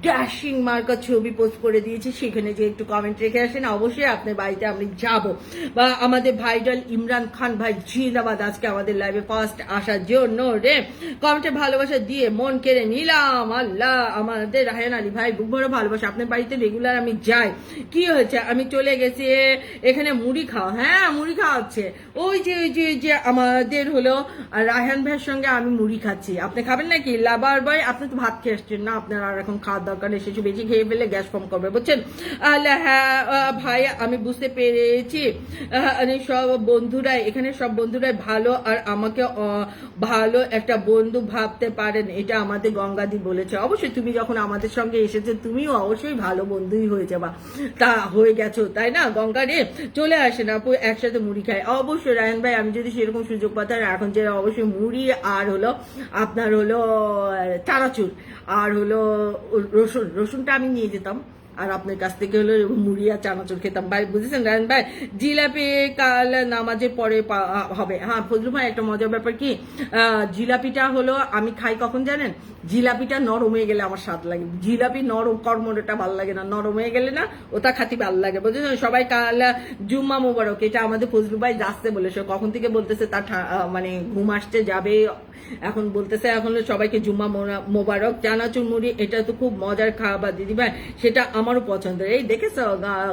ড্যাশিং মার্কার ছবি পোস্ট করে দিয়েছি, সেখানে যে একটু কমেন্ট রেখে আসেন, অবশ্যই আপনার বাড়িতে আমি যাব। বা আমাদের ভাইরাল ইমরান খান ভাই জিন্দাবাদ, আজকে আমাদের লাইভে ফার্স্ট আসার জন্য রে কমেন্টে ভালোবাসা দিয়ে মন কেড়ে নিলাম। আল্লাহ আমাদের রায়হান আলী ভাই বুক ভরা ভালোবাসা, আপনার বাড়িতে রেগুলার আমি যাই, কি হয়েছে আমি চলে গেছি এখানে মুড়ি খাওয়া, হ্যাঁ মুড়ি খাওয়াচ্ছে, ওই যে আমাদের হলো রায়হান ভাইয়ের সঙ্গে আমি মুড়ি খাচ্ছি। আপনি খাবেন নাকি লাভার বয়? আপনি তো ভাত খেয়ে আসছেন না, আপনার আর এখন খাওয়ার দরকার নেই, সেসব বেশি খেয়ে ফেলে গ্যাস ফর্ম করবে, বুঝছেন? হ্যাঁ ভাই আমি বুঝতে পেরেছি, সব বন্ধুরাই এখানে সব বন্ধুরাই ভালো, আর আমাকে ভালো একটা বন্ধু ভাবতে পারেন, এটা আমাদের গঙ্গাদি বলেছে। অবশ্যই তুমি যখন আমাদের সঙ্গে এসেছো তুমিও অবশ্যই ভালো বন্ধুই হয়ে যাবা, তা হয়ে গেছো তাই না গঙ্গা রে? চলে আসেন আপু একসাথে মুড়ি খাই। অবশ্যই রায়হান ভাই, আমি যদি সেরকম সুযোগ পাতাম এখন যে অবশ্যই মুড়ি আর হলো আপনার হলো চানাচুর আর হলো রসুনটা আমি নিয়ে যেতাম, আর আপনার কাছ থেকে হলো মুড়ি আর চানাচুর খেতাম ভাই, বুঝেছেন রায়হান ভাই? জিলাপি কাল নামাজের পরে হবে। হ্যাঁ ফজলু ভাই একটা মজার ব্যাপার কি, জিলাপিটা হলো আমি খাই কখন জানেন? জিলাপিটা নরম হয়ে গেলে আমার স্বাদ লাগে, জিলাপি নরম কর্মটা ভালো লাগে না, নরম হয়ে গেলে না ওটা খাতি ভালো লাগে, বুঝেছেন? সবাই কাল জুম্মা মোবারক, এটা আমাদের ফজলু ভাই যাচ্ছে বলেছে, কখন থেকে বলতেছে তার মানে ঘুম আসতে যাবে, এখন বলতেছে এখন সবাইকে জুম্মা মোবারক। চানাচুর মুড়ি এটা তো খুব মজার খাবার দিদি ভাই, সেটা আমারও পছন্দের। এই দেখেছ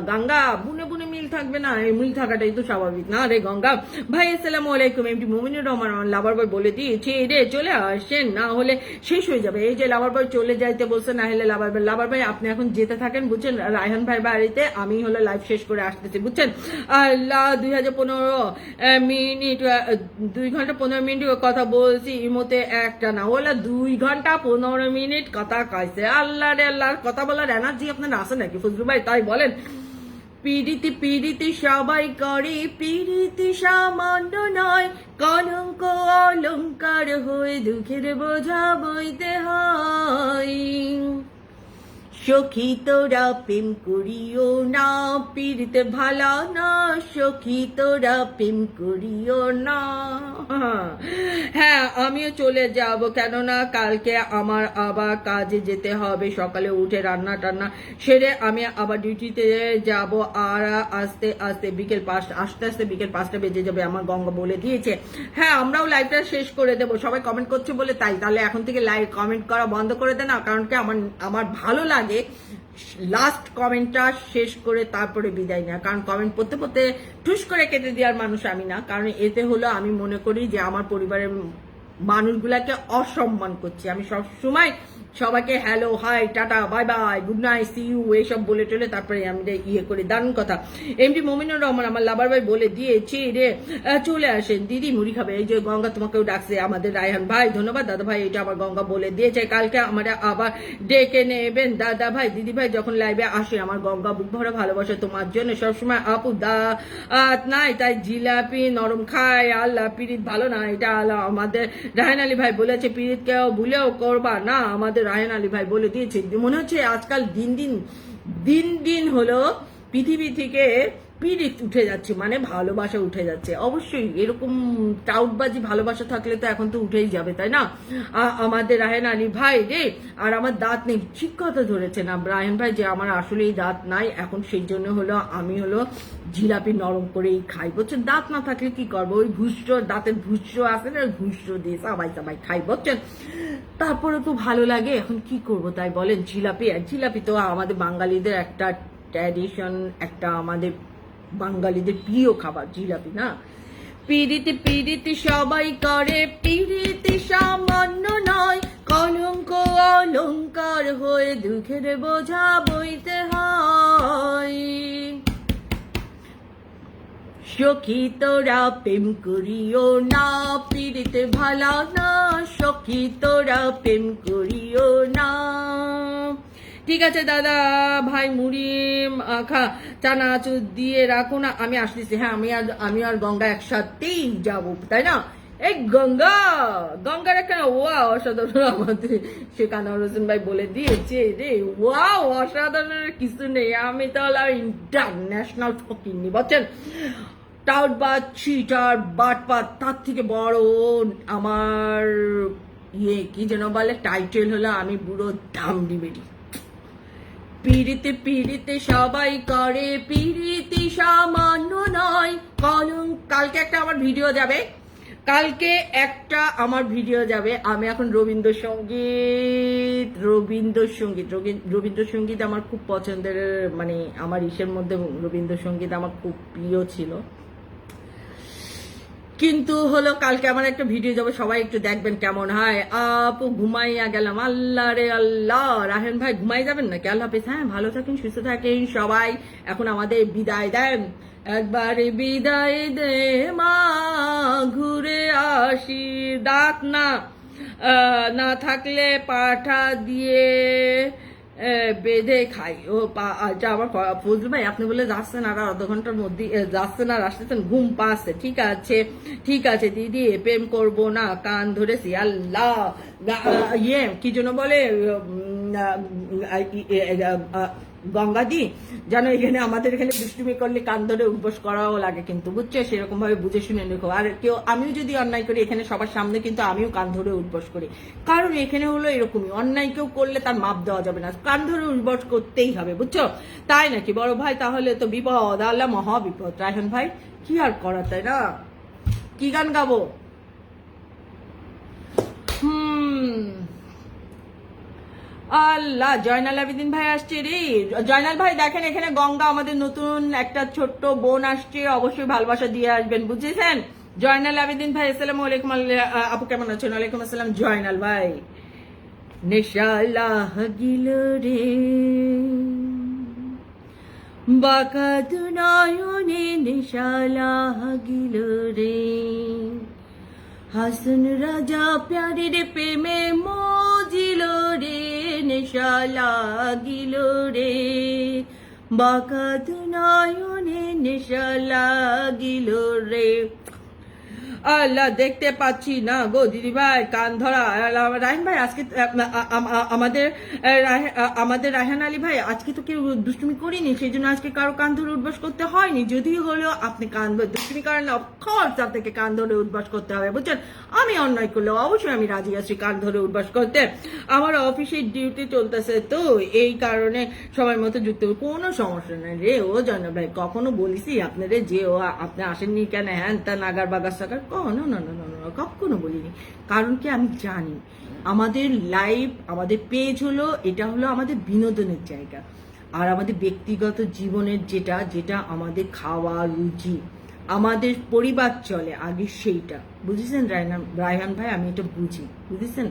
গঙ্গা, বুনে বুনে মিল থাকবে না, এই মিল থাকাটাই তো স্বাভাবিক না রে গঙ্গা ভাই? আসসালামু আলাইকুম, এমডি মুমিনুর রহমান লাভার বয় বলে দিয়েছি রে, চলে আসেন না হলে শেষ হয়ে যাবে। এই যে লাভার বয় চলে যাইতে বলছে, না হলে লাভার ভাই আপনি এখন যেতে থাকেন, বুঝছেন? রায়হান ভাই বাড়িতে আমি হলো লাইভ শেষ করে আসতেছি, বুঝছেন? আল্লাহ 2015 মিনিট 2 ঘন্টা 15 মিনিট কথা বলছি, ইমোতে একটা না ওলা 2 ঘন্টা 15 মিনিট কথা কইছে। আল্লাহ রে আল্লাহ, কথা বলার এনার্জি আপনার আছে নাকি ফজলু ভাই? তাই বলেন। পিড়িতি সবাই করে, পিড়িতি সামান্য নয়, কলঙ্ক অলঙ্কার হয়ে দুঃখের বোঝা বইতে হয়। সখী তোরা প্রেম করিও না, পিড়িতে ভালা না, সখী তোরা প্রেম করিও না। হ্যাঁ আমিও চলে যাব, কেননা কালকে আমার আবার কাজে যেতে হবে, সকালে উঠে রান্না টান্না সেরে আমি আবার ডিউটিতে যাব, আর আস্তে আস্তে বিকেল 5টা বেজে যাবে, আমার গঙ্গা বলে দিয়েছে। হ্যাঁ আমরাও লাইভটা শেষ করে দেবো, সবাই কমেন্ট করছে বলে তাই, তাহলে এখন থেকে লাইভ কমেন্ট করা বন্ধ করে দেন না, কারণ কি আমার ভালো লাগে লাস্ট কমেন্টটা শেষ করে তারপরে বিদায় নেওয়া, কারণ কমেন্ট পড়তে ঠুস করে কেটে দেওয়ার মানুষ আমি না, কারণ এতে হলো আমি মনে করি যে আমার পরিবারের মানুষগুলাকে অসম্মান করছি। আমি সবসময় সবাইকে hello, hi, tata, bye bye, good night, see you এইসব বলে টলে তারপরে আমি ইয়ে করি। দারুণ কথা। এমডি মমিনুর রহমান আমার লাভার ভাই বলে দিয়েছি রে, চলে আসেন দিদি মুড়ি খাবে। এই যে গঙ্গা তোমাকেও ডাকছে আমাদের রায়হান ভাই, ধন্যবাদ দাদা ভাই, এটা আমার গঙ্গা বলে দিয়েছে। কালকে আমরা আবার ডেকে নেবেন দাদা ভাই, দিদি ভাই যখন লাইভে আসে। আমার গঙ্গা বুক ভরা ভালোবাসা তোমার জন্য সবসময় আপু। দাঁত নাই তাই জিলাপি নরম খায়, আল্লাহ পিরিত ভালো না, এটা আল্লাহ আমাদের রায়হান আলী ভাই বলেছে। পিরিত কেউ ভুলেও করবা না, আমাদের রায়হান আলী ভাই বলে দিয়েছে। মনে হচ্ছে আজকাল দিন দিন হলো পৃথিবী থেকে পিরিত উঠে যাচ্ছে, মানে ভালোবাসা উঠে যাচ্ছে। অবশ্যই এরকম টাউটবাজি ভালোবাসা থাকলে তো এখন তো উঠেই যাবে, তাই না? আমাদের রায়হান আলী ভাই রে, আর আমার দাঁত নেই, ঠিক কথা ধরেছে না রায়হান ভাই, যে আমার আসলেই দাঁত নাই এখন, সেই জন্য হলো আমি হলো জিলাপি নরম করেই খাই, বুঝছেন? দাঁত না থাকলে কি করবো, ওই ভুষ্ট্র দাঁতের ভুষ্ট্র আছে না, ওই ভুষ্ট্র দিয়ে সবাই খাই, বুঝছেন? তারপরে তো ভালো লাগে, এখন কি করব তাই বলেন? জিলাপি তো আমাদের বাঙালিদের একটা ট্র্যাডিশন, একটা আমাদের বাঙালিদের প্রিয় খাবার জিলাপি, না? পিড়িতে সবাই করে, পিড়িতে সামান্য নয়, কলঙ্ক অলঙ্কার হয়ে দুঃখের বোঝা বইতে হয়। সখী তোরা প্রেম করিও না, পিড়িতে ভালা না, সখী তোরা প্রেম করিও না। ঠিক আছে দাদা ভাই, মুড়ি মাখা চানাচুর দিয়ে রাখো না, আমি আসতেছি। হ্যাঁ, আমি আর গঙ্গা একসাথেই যাবো, তাই না? এই গঙ্গার একটা ওয়া অসাধারণ, আমাদের শেখ আনোয়ার হোসেন ভাই বলে দিয়েছে রে, ওয়া অসাধারণ কিছু নেই। আমি তাহলে ইন্টারন্যাশনাল ফকিন্নি, বুঝছেন? টাউটবাজ, চিটার, বাটপাত, তার থেকে বড় আমার কি যেন বলে টাইটেল হলো, আমি বুড়ো দামড়ি বেরি। পিড়িতে সবাই করে, পিড়িতে সামান্য নয়, কালকে একটা আমার ভিডিও যাবে, আমি এখন রবীন্দ্রসঙ্গীত আমার খুব পছন্দের, মানে আমার ইসের মধ্যে রবীন্দ্রসঙ্গীত আমার খুব প্রিয় ছিল। কিন্তু হলো কালকে আমার একটা ভিডিও যাবে, সবাই একটু দেখবেন কেমন হয়। আপু ঘুমাইয়া গেলাম, আল্লাহ রে আল্লাহ। রাহেন ভাই ঘুমাই যাবেন নাকি? আল্লাহ হাফেজ। হ্যাঁ, ভালো থাকেন, সুস্থ থাকেন সবাই। এখন আমাদের বিদায় দেন, একবারে বিদায় দে মা, ঘুরে আসি। দাঁত না থাকলে পাঠা দিয়ে বেঁধে খাই। ও আচ্ছা, আমার ফজলু ভাই আপনি বলে যাচ্ছেন আর আধা ঘন্টার মধ্যে যাচ্ছেন আর আসতেছেন, ঘুম পাচ্ছে। ঠিক আছে দিদি, প্রেম করবো না, কান ধরেছি। আল্লাহ কি জন্য বলে গঙ্গাদি, জানো এখানে আমাদের এখানে দুষ্টুমি করলে কান ধরে উঠবস করাও লাগে, কিন্তু বুঝছো? সেরকম ভাবে বুঝে শুনে রেখো। আর আমিও যদি অন্যায় করি এখানে সবার সামনে, কিন্তু আমিও কান ধরে উঠবস করি, কারণ এখানে হলো এরকমই, অন্যায় কেউ করলে তার মাপ দেওয়া যাবে না, কান ধরে উঠবস করতেই হবে, বুঝছো? তাই নাকি বড় ভাই? তাহলে তো বিপদ, আল্লাহ মহা বিপদ। রায়হান ভাই কি আর করা, তাই না? কি গান গাবো? আল্লাহ, জয়নাল আবেদিন ভাই আসছে রে। জয়নাল ভাই দেখেন, এখানে গঙ্গা আমাদের নতুন একটা ছোট্ট বোন আসছে, অবশ্যই ভালোবাসা দিয়ে আসবেন, বুঝেছেন? জয়নাল আবেদিন ভাই, আসসালামু আলাইকুম। আপু কেমন আছেন? ওয়ালাইকুম আসসালাম। জয়নাল ভাই, নেশালা গিল রে বাঁকা দু নয়নে, নেশালা গিল রে, হাসন রাজা প্যারের প্রেমে মজিল রে, নেশা লাগিল রে, বাঁকা দু নয়নে, নেশা লাগিল রে। আল্লাহ, দেখতে পাচ্ছি না গো দিদি ভাই, কান ধরা। রায়হান ভাই আজকে আমাদের রায়হান আলী ভাই আজকে তো কেউ দুষ্টুমি করিনি, সেই জন্য আজকে কারো কান ধরে উঠবাস করতে হয়নি। যদি হলেও আপনি কান ধরে দুষ্টুমি করেন, অফকোর্স আপনাকে কান ধরে উঠবাস করতে হবে, বুঝছেন? আমি অন্যায় করলেও অবশ্যই আমি রাজি আছি কান ধরে উঠবাস করতে। আমার অফিসের ডিউটি চলতেছে তো, এই কারণে সময় মতো যুক্ত, কোনো সমস্যা নেই রে। ও জানো ভাই, কখনো বলিসি আপনারে যে ও আপনি আসেননি কেন, হ্যান তা নাগার বাগার সাগার, কখনো বলিনি। কারণ কি, আমি জানি আমাদের লাইভ, আমাদের পেজ হলো, এটা হলো আমাদের বিনোদনের জায়গা, আর আমাদের ব্যক্তিগত জীবনের যেটা আমাদের খাওয়া রুচি, আমাদের পরিবার চলে আগে, সেইটা বুঝেছেন রায়হান ভাই? আমি এটা বুঝি, বুঝেছেন?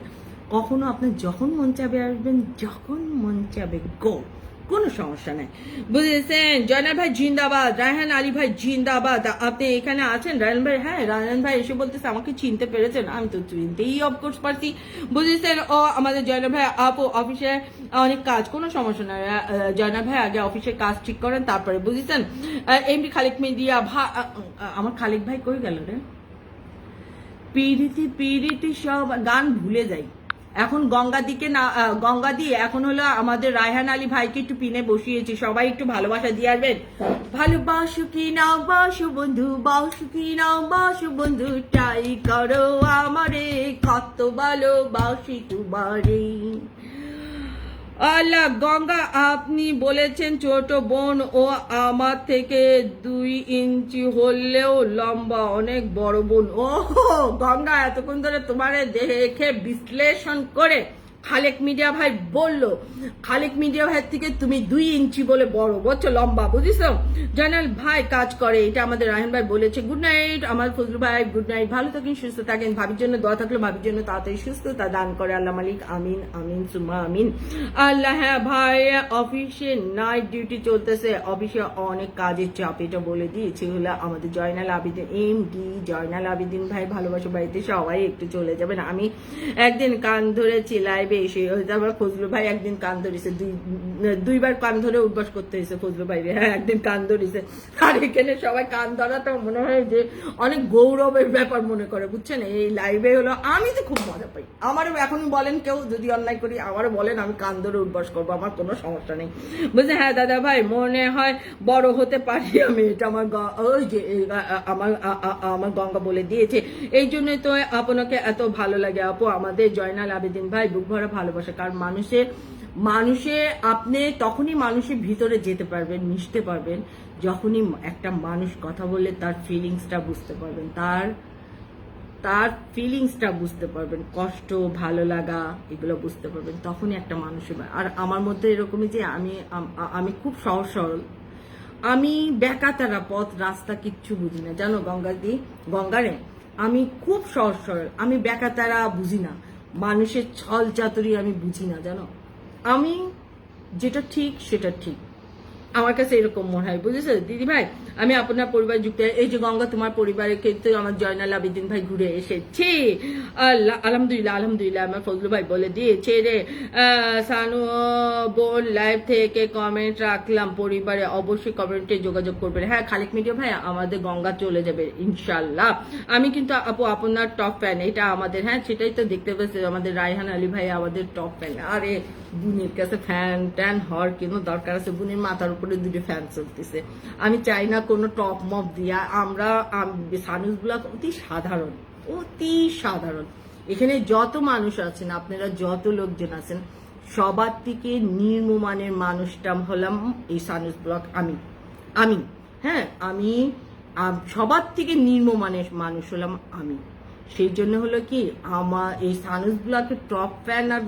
কখনো আপনার যখন মন চাবে আসবেন, যখন মন চাবে গো, কোনো সমস্যা নাই, বুঝেছেন? জয়নাল ভাই জিন্দাবাদ, রায়হান আলী ভাই জিন্দাবাদ। আপনি এখানে আছেন রায়হান ভাই? হ্যাঁ, রায়হান ভাই এসে বলতেছে আমাকে চিনতে পেরেছেন। আমি তো চিনতেই অফকোর্স পারছি, বুঝেছেন? ও আমাদের জয়নাল ভাই আপু অফিসে অনেক কাজ, কোনো সমস্যা নাই। জয়নাল ভাই আগে অফিসের কাজ ঠিক করেন, তারপরে বুঝেছেন? এমনি খালেক মিডিয়া আমার খালেক ভাই কই গেল রে? পিরিতি পিরিতি সব গান ভুলে যাই এখন। গঙ্গাদিকে না, গঙ্গাদি এখন হলো আমাদের রায়হান আলী ভাইকে একটু পিনে বসিয়েছি, সবাই একটু ভালোবাসা দিয়ে আসবেন। ভালোবাসো কি না বাসো বন্ধু, বাসো কি না বাসো বন্ধু, ট্রাই করো আমারে, কত ভালোবাসি তোমারে। আল্লাহ গঙ্গা, আপনি বলেছেন ছোট বোন ও আমার থেকে 2 ইঞ্চি হলেও লম্বা, অনেক বড় বোন। ও গঙ্গা, এতক্ষণ ধরে তোমারে দেখে বিশ্লেষণ করে খালেক মিডিয়া ভাই বলল, খালেক মিডিয়া ভাই থেকে তুমি 2 ইঞ্চি বলে বড়, বুঝছো, লম্বা, বুঝিস? জয়নাল ভাই কাজ করে, এটা আমাদের রায়হান ভাই বলেছে। গুড নাইট আমার ফজলু ভাই, গুড নাইট, ভালো থাকেন, সুস্থ থাকেন। ভাবির জন্য দোয়া থাকলো, ভাবির জন্য তাড়াতাড়ি সুস্থতা দান করে আল্লাহ মালিক, আমিন আমিন সুমা আমিন। আল্লাহ। হ্যাঁ ভাই, অফিসে নাইট ডিউটি চলতেছে, অফিসে অনেক কাজের চাপ, এটা বলে দিয়েছে হলো আমাদের জয়নাল আবেদিন এমডি। জয়নাল আবেদিন ভাই ভালোবাসা বাড়িতে সবাই একটু চলে যাবেন। আমি একদিন কান ধরেছি লাইভে এসে, আমার ফজলু ভাই একদিন কান ধরেছে, দুইবার কান ধরে উঠবাস করতে হয়েছে ফজলু ভাই। হ্যাঁ, একদিন কান ধরেছে। আর এখানে সবাই কান ধরাটা মনে হয় যে অনেক গৌরবের ব্যাপার মনে করে, বুঝছেন? এই লাইভে হলো আমি তো খুব মজা পাই। আমারও এখন বলেন কেউ যদি অন্যায় করি, আমারও বলেন, আমি কান ধরে উঠবাস করবো, আমার কোনো সমস্যা নেই, বুঝলেন? হ্যাঁ দাদা ভাই, মনে হয় বড় হতে পারি আমি, এটা আমার ওই যে আমার গঙ্গা বলে দিয়েছে, এই জন্যই তো আপনাকে এত ভালো লাগে আপু। আমাদের জয়নাল আবেদিন ভাই বুক ভরা ভালোবাসা, কারণ মানুষে আপনি তখনই মানুষের ভিতরে যেতে পারবেন, মিশতে পারবেন, যখনই একটা মানুষ কথা বললে তার ফিলিংসটা বুঝতে পারবেন, তার ফিলিংসটা বুঝতে পারবেন, কষ্ট, ভালো লাগা, এগুলো বুঝতে পারবেন, তখনই একটা মানুষের। আর আমার মধ্যে এরকমই যে আমি খুব সহজ সরল, আমি বেকাতারা পথ রাস্তা কিচ্ছু বুঝি না, জানো গঙ্গারে, আমি খুব সহজ সরল, আমি বেকাতারা বুঝি না, মানুষের ছল চাতুরি আমি বুঝি না, জানো? আমি যেটা ঠিক সেটা ঠিক, আমার কাছে এরকম মনে হয়, বুঝেছো দিদি ভাই? আমি আপনার পরিবার যুক্ত, এই যে গঙ্গা তোমার পরিবারের ক্ষেত্রে আমার জয়নাল আবেদিন ভাই ঘুরে এসেছে, আলহামদুলিল্লাহ আলহামদুলিল্লাহ। আমার ফজলু ভাই বলে দিয়েছে রে, সানু বোন লাইভ থেকে কমেন্ট রাখলাম, পরিবারে অবশ্যই কমেন্টে যোগাযোগ করবেন। হ্যাঁ খালেক মিডিয়া ভাই, আমাদের গঙ্গা চলে যাবে ইনশাল্লাহ। আমি কিন্তু আপু আপনার টপ ফ্যান, এটা আমাদের, হ্যাঁ সেটাই তো দেখতে পাচ্ছি, আমাদের রায়হান আলী ভাই আমাদের টপ ফ্যান। আরে বোনের কাছে ফ্যান ট্যান হওয়ার কোনো দরকার আছে? বোনের মাথার উপরে 2টি ফ্যান চলতেছে। আমি চাই না কোনো টপ মপ দিয়া, আমরা সানুস ব্লগ অতি সাধারণ, অতি সাধারণ। এখানে যত মানুষ আছেন, আপনারা যত লোকজন আছেন, সবার থেকে নিম্নমানের মানুষটা হলাম এই সানুস ব্লগ। আমি হ্যাঁ, আমি সবার থেকে নিম্নমানের মানুষ হলাম আমি। সেই জন্য হলো কি, আমার এই সানুস ব্লগের টপ ফ্যান আর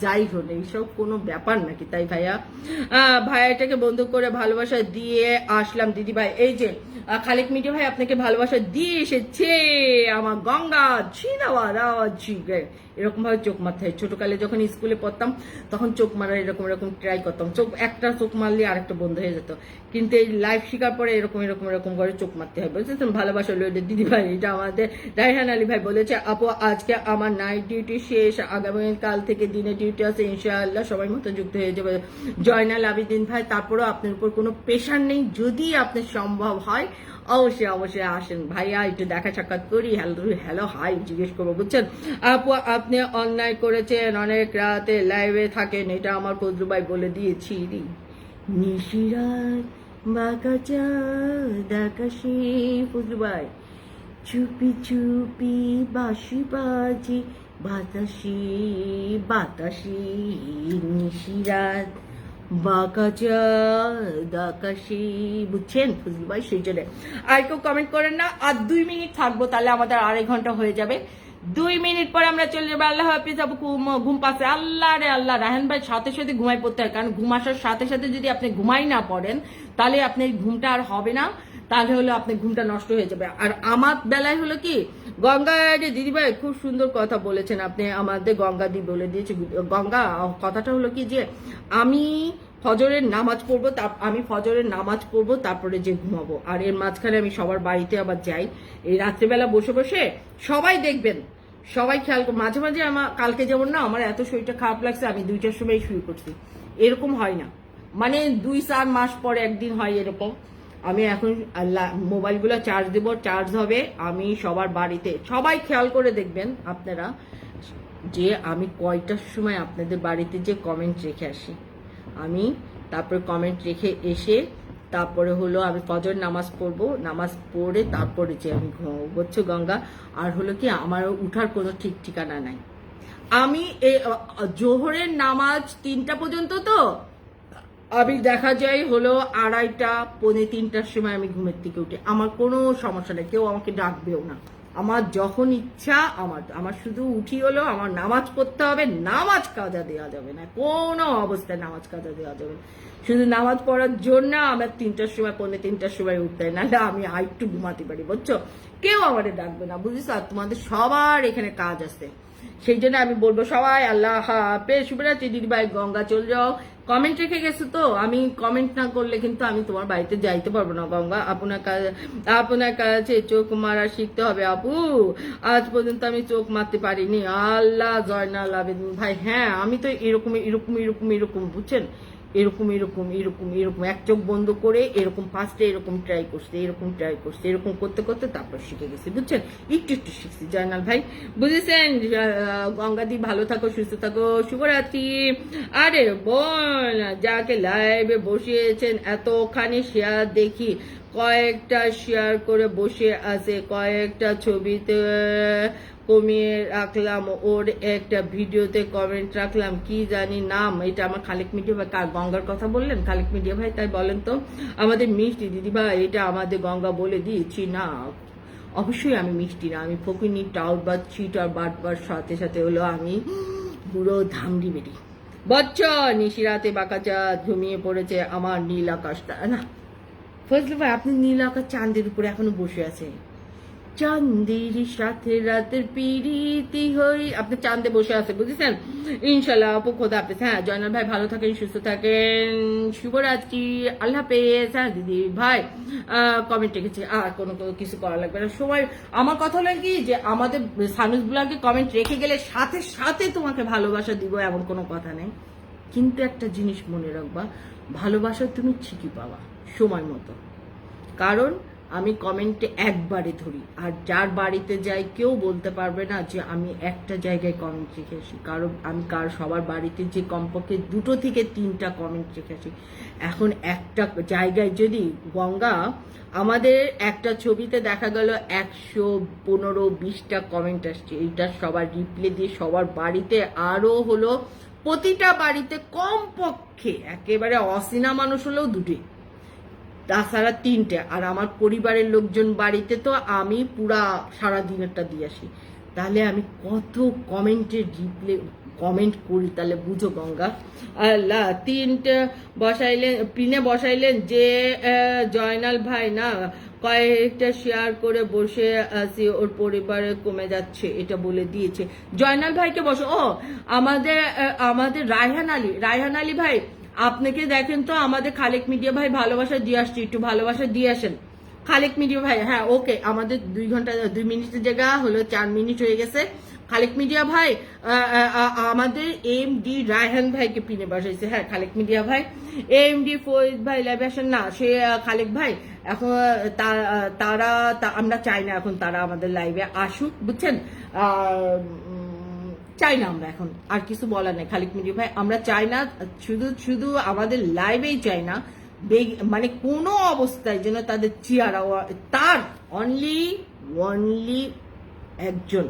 যাই হলো, এইসব কোনো ব্যাপার নাকি? তাই ভাইয়াটাকে বন্ধু করে ভালোবাসা দিয়ে আসলাম দিদি ভাই। এই যে খালেক মিডিয়া ভাই আপনাকে ভালোবাসা দিয়ে এসেছে আমার গঙ্গা, এরকম ভাবে চোখ মারতে হয়। ছোটকালে যখন স্কুলে পড়তাম তখন চোখ মারার এরকম ট্রাই করতাম, একটা চোখ মারলে আরেকটা বন্ধ হয়ে যেত, কিন্তু এই লাইভ শিকার পরে এরকম করে চোখ মারতে হয়, বুঝেছেন? ভালোবাসা লইলে দিদি ভাই, এটা আমাদের রায়হান আলী ভাই বলেছে। আপু আজকে আমার নাইট ডিউটি শেষ, আগামীকাল থেকে দিনে ডিউটি আছে, ইনশাআল্লাহ সবাই মতো যুক্ত হয়ে যাবে। জয়নাল আবেদিন ভাই, তারপরেও আপনার উপর কোনো প্রেশার নেই, যদি আপনার সম্ভব হয় অবশ্যই আসেন ভাইয়া, একটু দেখা সাক্ষাৎ করি, হ্যালো হাই জিজ্ঞেস করবো, বুঝছেন? আপু আপনি অন্যায় করেছেন, অনেক রাতে লাইভে থাকেন, এটা আমার ফজলু ভাই বলে দিয়েছি। নিশিরাত বাঁকা চাঁদ আকাশে, ফজলু ভাই চুপি চুপি বাঁশি বাজে বাতাসে, নিশিরাত বাঁকা চাঁদ আকাশে, বুঝছেন ফজলু ভাই? সেই জন্য আর কেউ কমেন্ট করেন না। আর 2 মিনিট থাকবো, তাহলে আমাদের 2.5 ঘন্টা হয়ে যাবে। 2 মিনিট পরে আমরা চলে যাবো। আল্লাহ হাফিজ আপু, ঘুম পাচ্ছে। আল্লাহ রে আল্লাহ, রায়হান ভাই সাথে সাথে ঘুমাই পড়তে হয়, কারণ ঘুম আসার সাথে সাথে যদি আপনি ঘুমাই না পড়েন, তাহলে আপনার ঘুমটা আর হবে না। তাহলে হলো আপনার ঘুমটা নষ্ট হয়ে যাবে। আর আমার বেলায় হলো কি, গঙ্গা দিদিভাই খুব সুন্দর কথা বলেছেন আপনি, আমাদের গঙ্গা দি বলে দিয়েছে। গঙ্গা কথাটা হলো কি যে আমি ফজরের নামাজ পড়বো তারপরে যে ঘুমাবো, আর এর মাঝখানে আমি সবার বাড়িতে আবার যাই এই রাত্রেবেলা বসে বসে। সবাই দেখবেন, সবাই খেয়াল মাঝে মাঝে আমার কালকে যেমন না আমার এত শরীরটা খারাপ লাগছে, আমি 2টার সময় শুরু করছি, এরকম হয় না, মানে 2-4 মাস পরে একদিন হয় এরকম। আমি এখন মোবাইলগুলো চার্জ দেবো, চার্জ হবে, আমি সবার বাড়িতে, সবাই খেয়াল করে দেখবেন আপনারা যে আমি কয়টার সময় আপনাদের বাড়িতে যে কমেন্ট রেখে আসি। আমি তারপরে কমেন্ট রেখে এসে তারপরে হলো আমি ফজর নামাজ পড়বো, নামাজ পড়ে তারপরে যে আমি ঘুমাবো, বুঝছো গঙ্গা। আর হলো কি আমার উঠার কোনো ঠিক ঠিকানা নাই। আমি জোহরের নামাজ 3টা পর্যন্ত, তো আমি দেখা যায় হলো 2:30 পৌনে 3টার সময় আমি ঘুমের থেকে উঠি, আমার কোনো সমস্যা নেই, কেউ আমাকে ডাকবেও না, আমার যখন ইচ্ছা আমার শুধু উঠি হলো আমার নামাজ পড়তে হবে, নামাজ কাজা দেওয়া যাবে না, কোনো অবস্থায় নামাজ কাজা দেওয়া যাবে না, শুধু নামাজ পড়ার জন্য আমার 3টার সময় পৌনে 3টার সময় উঠতে হয়, নাহলে আমি আরেকটু ঘুমাতে পারি, বুঝছো, কেউ আমাদের ডাকবে না, বুঝিস। আর তোমাদের সবার এখানে কাজ আছে, সেই জন্য আমি বলবো সবাই আল্লাহ হাফেজ, শুভরাত্রি দিদিভাই, গঙ্গা চল যাও। কমেন্ট রেখে গেছো তো, আমি কমেন্ট না করলে কিন্তু আমি তোমার বাড়িতে যাইতে পারবো না গঙ্গা। আপনার কাছে চোখ মারা শিখতে হবে আপু, আজ পর্যন্ত আমি চোখ মারতে পারিনি। আল্লাহ জয়নাল আবেদিন ভাই, হ্যাঁ আমি তো এরকম এরকম এরকম এরকম বুঝছেন, এরকম এরকম এরকম এরকম এক চোখ বন্ধ করে এরকম ফার্স্টে এরকম ট্রাই করছে, এরকম করতে করতে তারপর শিখে গেছি, বুঝছেন, একটু একটু শিখছি। জয়নাল ভাই বুঝেছেন। গঙ্গাদি ভালো থাকো, সুস্থ থাকো, শুভরাত্রি। আরে বোন যাকে লাইভে বসিয়েছেন এতখানি শেয়ার দেখি, কয়েকটা শেয়ার করে বসে আছে, কয়েকটা ছবিতে কমিয়ে রাখলাম, ওর একটা ভিডিওতে কমেন্ট রাখলাম, কি জানি নাম, এটা আমার খালেক মিডিয়া ভাই। কার গঙ্গার কথা বললেন? খালেক মিডিয়া ভাই, তাই বলেন তো। আমাদের মিষ্টি দিদি ভাই, এটা আমাদের গঙ্গা বলে দিয়েছি না, অবশ্যই আমি মিষ্টি না, আমি ফকিনি টাউট বা চিটার বাটবার সাথে সাথে হলো আমি পুরো ধামড়ি বেরি। বচ্চ নিশিরাতে বাঁকাচা ঘুমিয়ে পড়েছে আমার নীল আকাশটা না। ফজলু ভাই, আপনি নীল আকাশ চাঁদের উপরে এখনো বসে আছে, চাঁদের সাথে রাতের পিরিতি হই, আপনি চাঁদে বসে আছে, বুঝেছেন। ইনশাল্লাহ আপু, খোদা হাফেজ। হ্যাঁ জয়নাল ভাই ভালো থাকেন, সুস্থ থাকেন, শুভরাত্রি, আল্লাহ হাফেজ। হ্যাঁ দিদি ভাই কমেন্ট রেখেছে, আর কোনো কিছু করা লাগবে না। সবাই আমার কথা হলো কি যে আমাদের সানুস ব্লগে কমেন্ট রেখে গেলে সাথে সাথে তোমাকে ভালোবাসা দিব এমন কোনো কথা নেই, কিন্তু একটা জিনিস মনে রাখবা, ভালোবাসা তুমি ঠিকই পাবা সময় মতো, কারণ আমি কমেন্টে একবারে ধরি, আর যার বাড়িতে যাই কেউ বলতে পারবে না যে আমি একটা জায়গায় কমেন্ট রেখেছি, কারণ আমি সবার বাড়িতে যে কমপক্ষে 2 থেকে 3টা কমেন্ট রেখেছি। এখন একটা জায়গায় যদি গঙ্গা আমাদের একটা ছবিতে দেখা গেল 115-20টা কমেন্ট আসছে, এইটা সবার রিপ্লে দিয়ে সবার বাড়িতে আরো হলো প্রতিটা বাড়িতে কমপক্ষে একেবারে অচেনা মানুষ হলেও 2টে, তাছাড়া 3টে, আর আমার পরিবারের লোকজন বাড়িতে তো আমি পুরা সারাদিনেরটা দিয়ে আসি, তাহলে আমি কত কমেন্টের রিপ্লে কমেন্ট করি, তাহলে বুঝো গঙ্গা। আল্লাহ 3টে পিনে বসাইলেন যে জয়নাল ভাই না কয়েকটা শেয়ার করে বসে আছি, ওর পরিবারে কমে যাচ্ছে, এটা বলে দিয়েছে। জয়নাল ভাইকে বসো। ও আমাদের রায়হান আলী ভাই, আপনাকে দেখেন তো আমাদের খালেক মিডিয়া ভাই ভালোবাসা দিয়ে আসছি, একটু ভালোবাসা দিয়ে আসেন খালেক মিডিয়া ভাই। হ্যাঁ ওকে, আমাদের 2 মিনিটের জায়গা হলো 4 মিনিট হয়ে গেছে। খালেক মিডিয়া ভাই আমাদের MD রায়হান ভাইকে পিনে বসাইছে। হ্যাঁ খালেক মিডিয়া ভাই, MD ফরিদ ভাই লাইভে আসেন না, সে খালেক ভাই এখন তারা আমরা চাই না এখন তারা আমাদের লাইভে আসুক, বুঝছেন, চাই না আমরা এখন, আর কিছু বলার নেই খালিক মিডিয়া ভাই, আমরা চাই না, শুধু আমাদের লাইভেই চাই না, মানে কোনো অবস্থায় যেন তাদের চেহারা, তার অনলি একজন,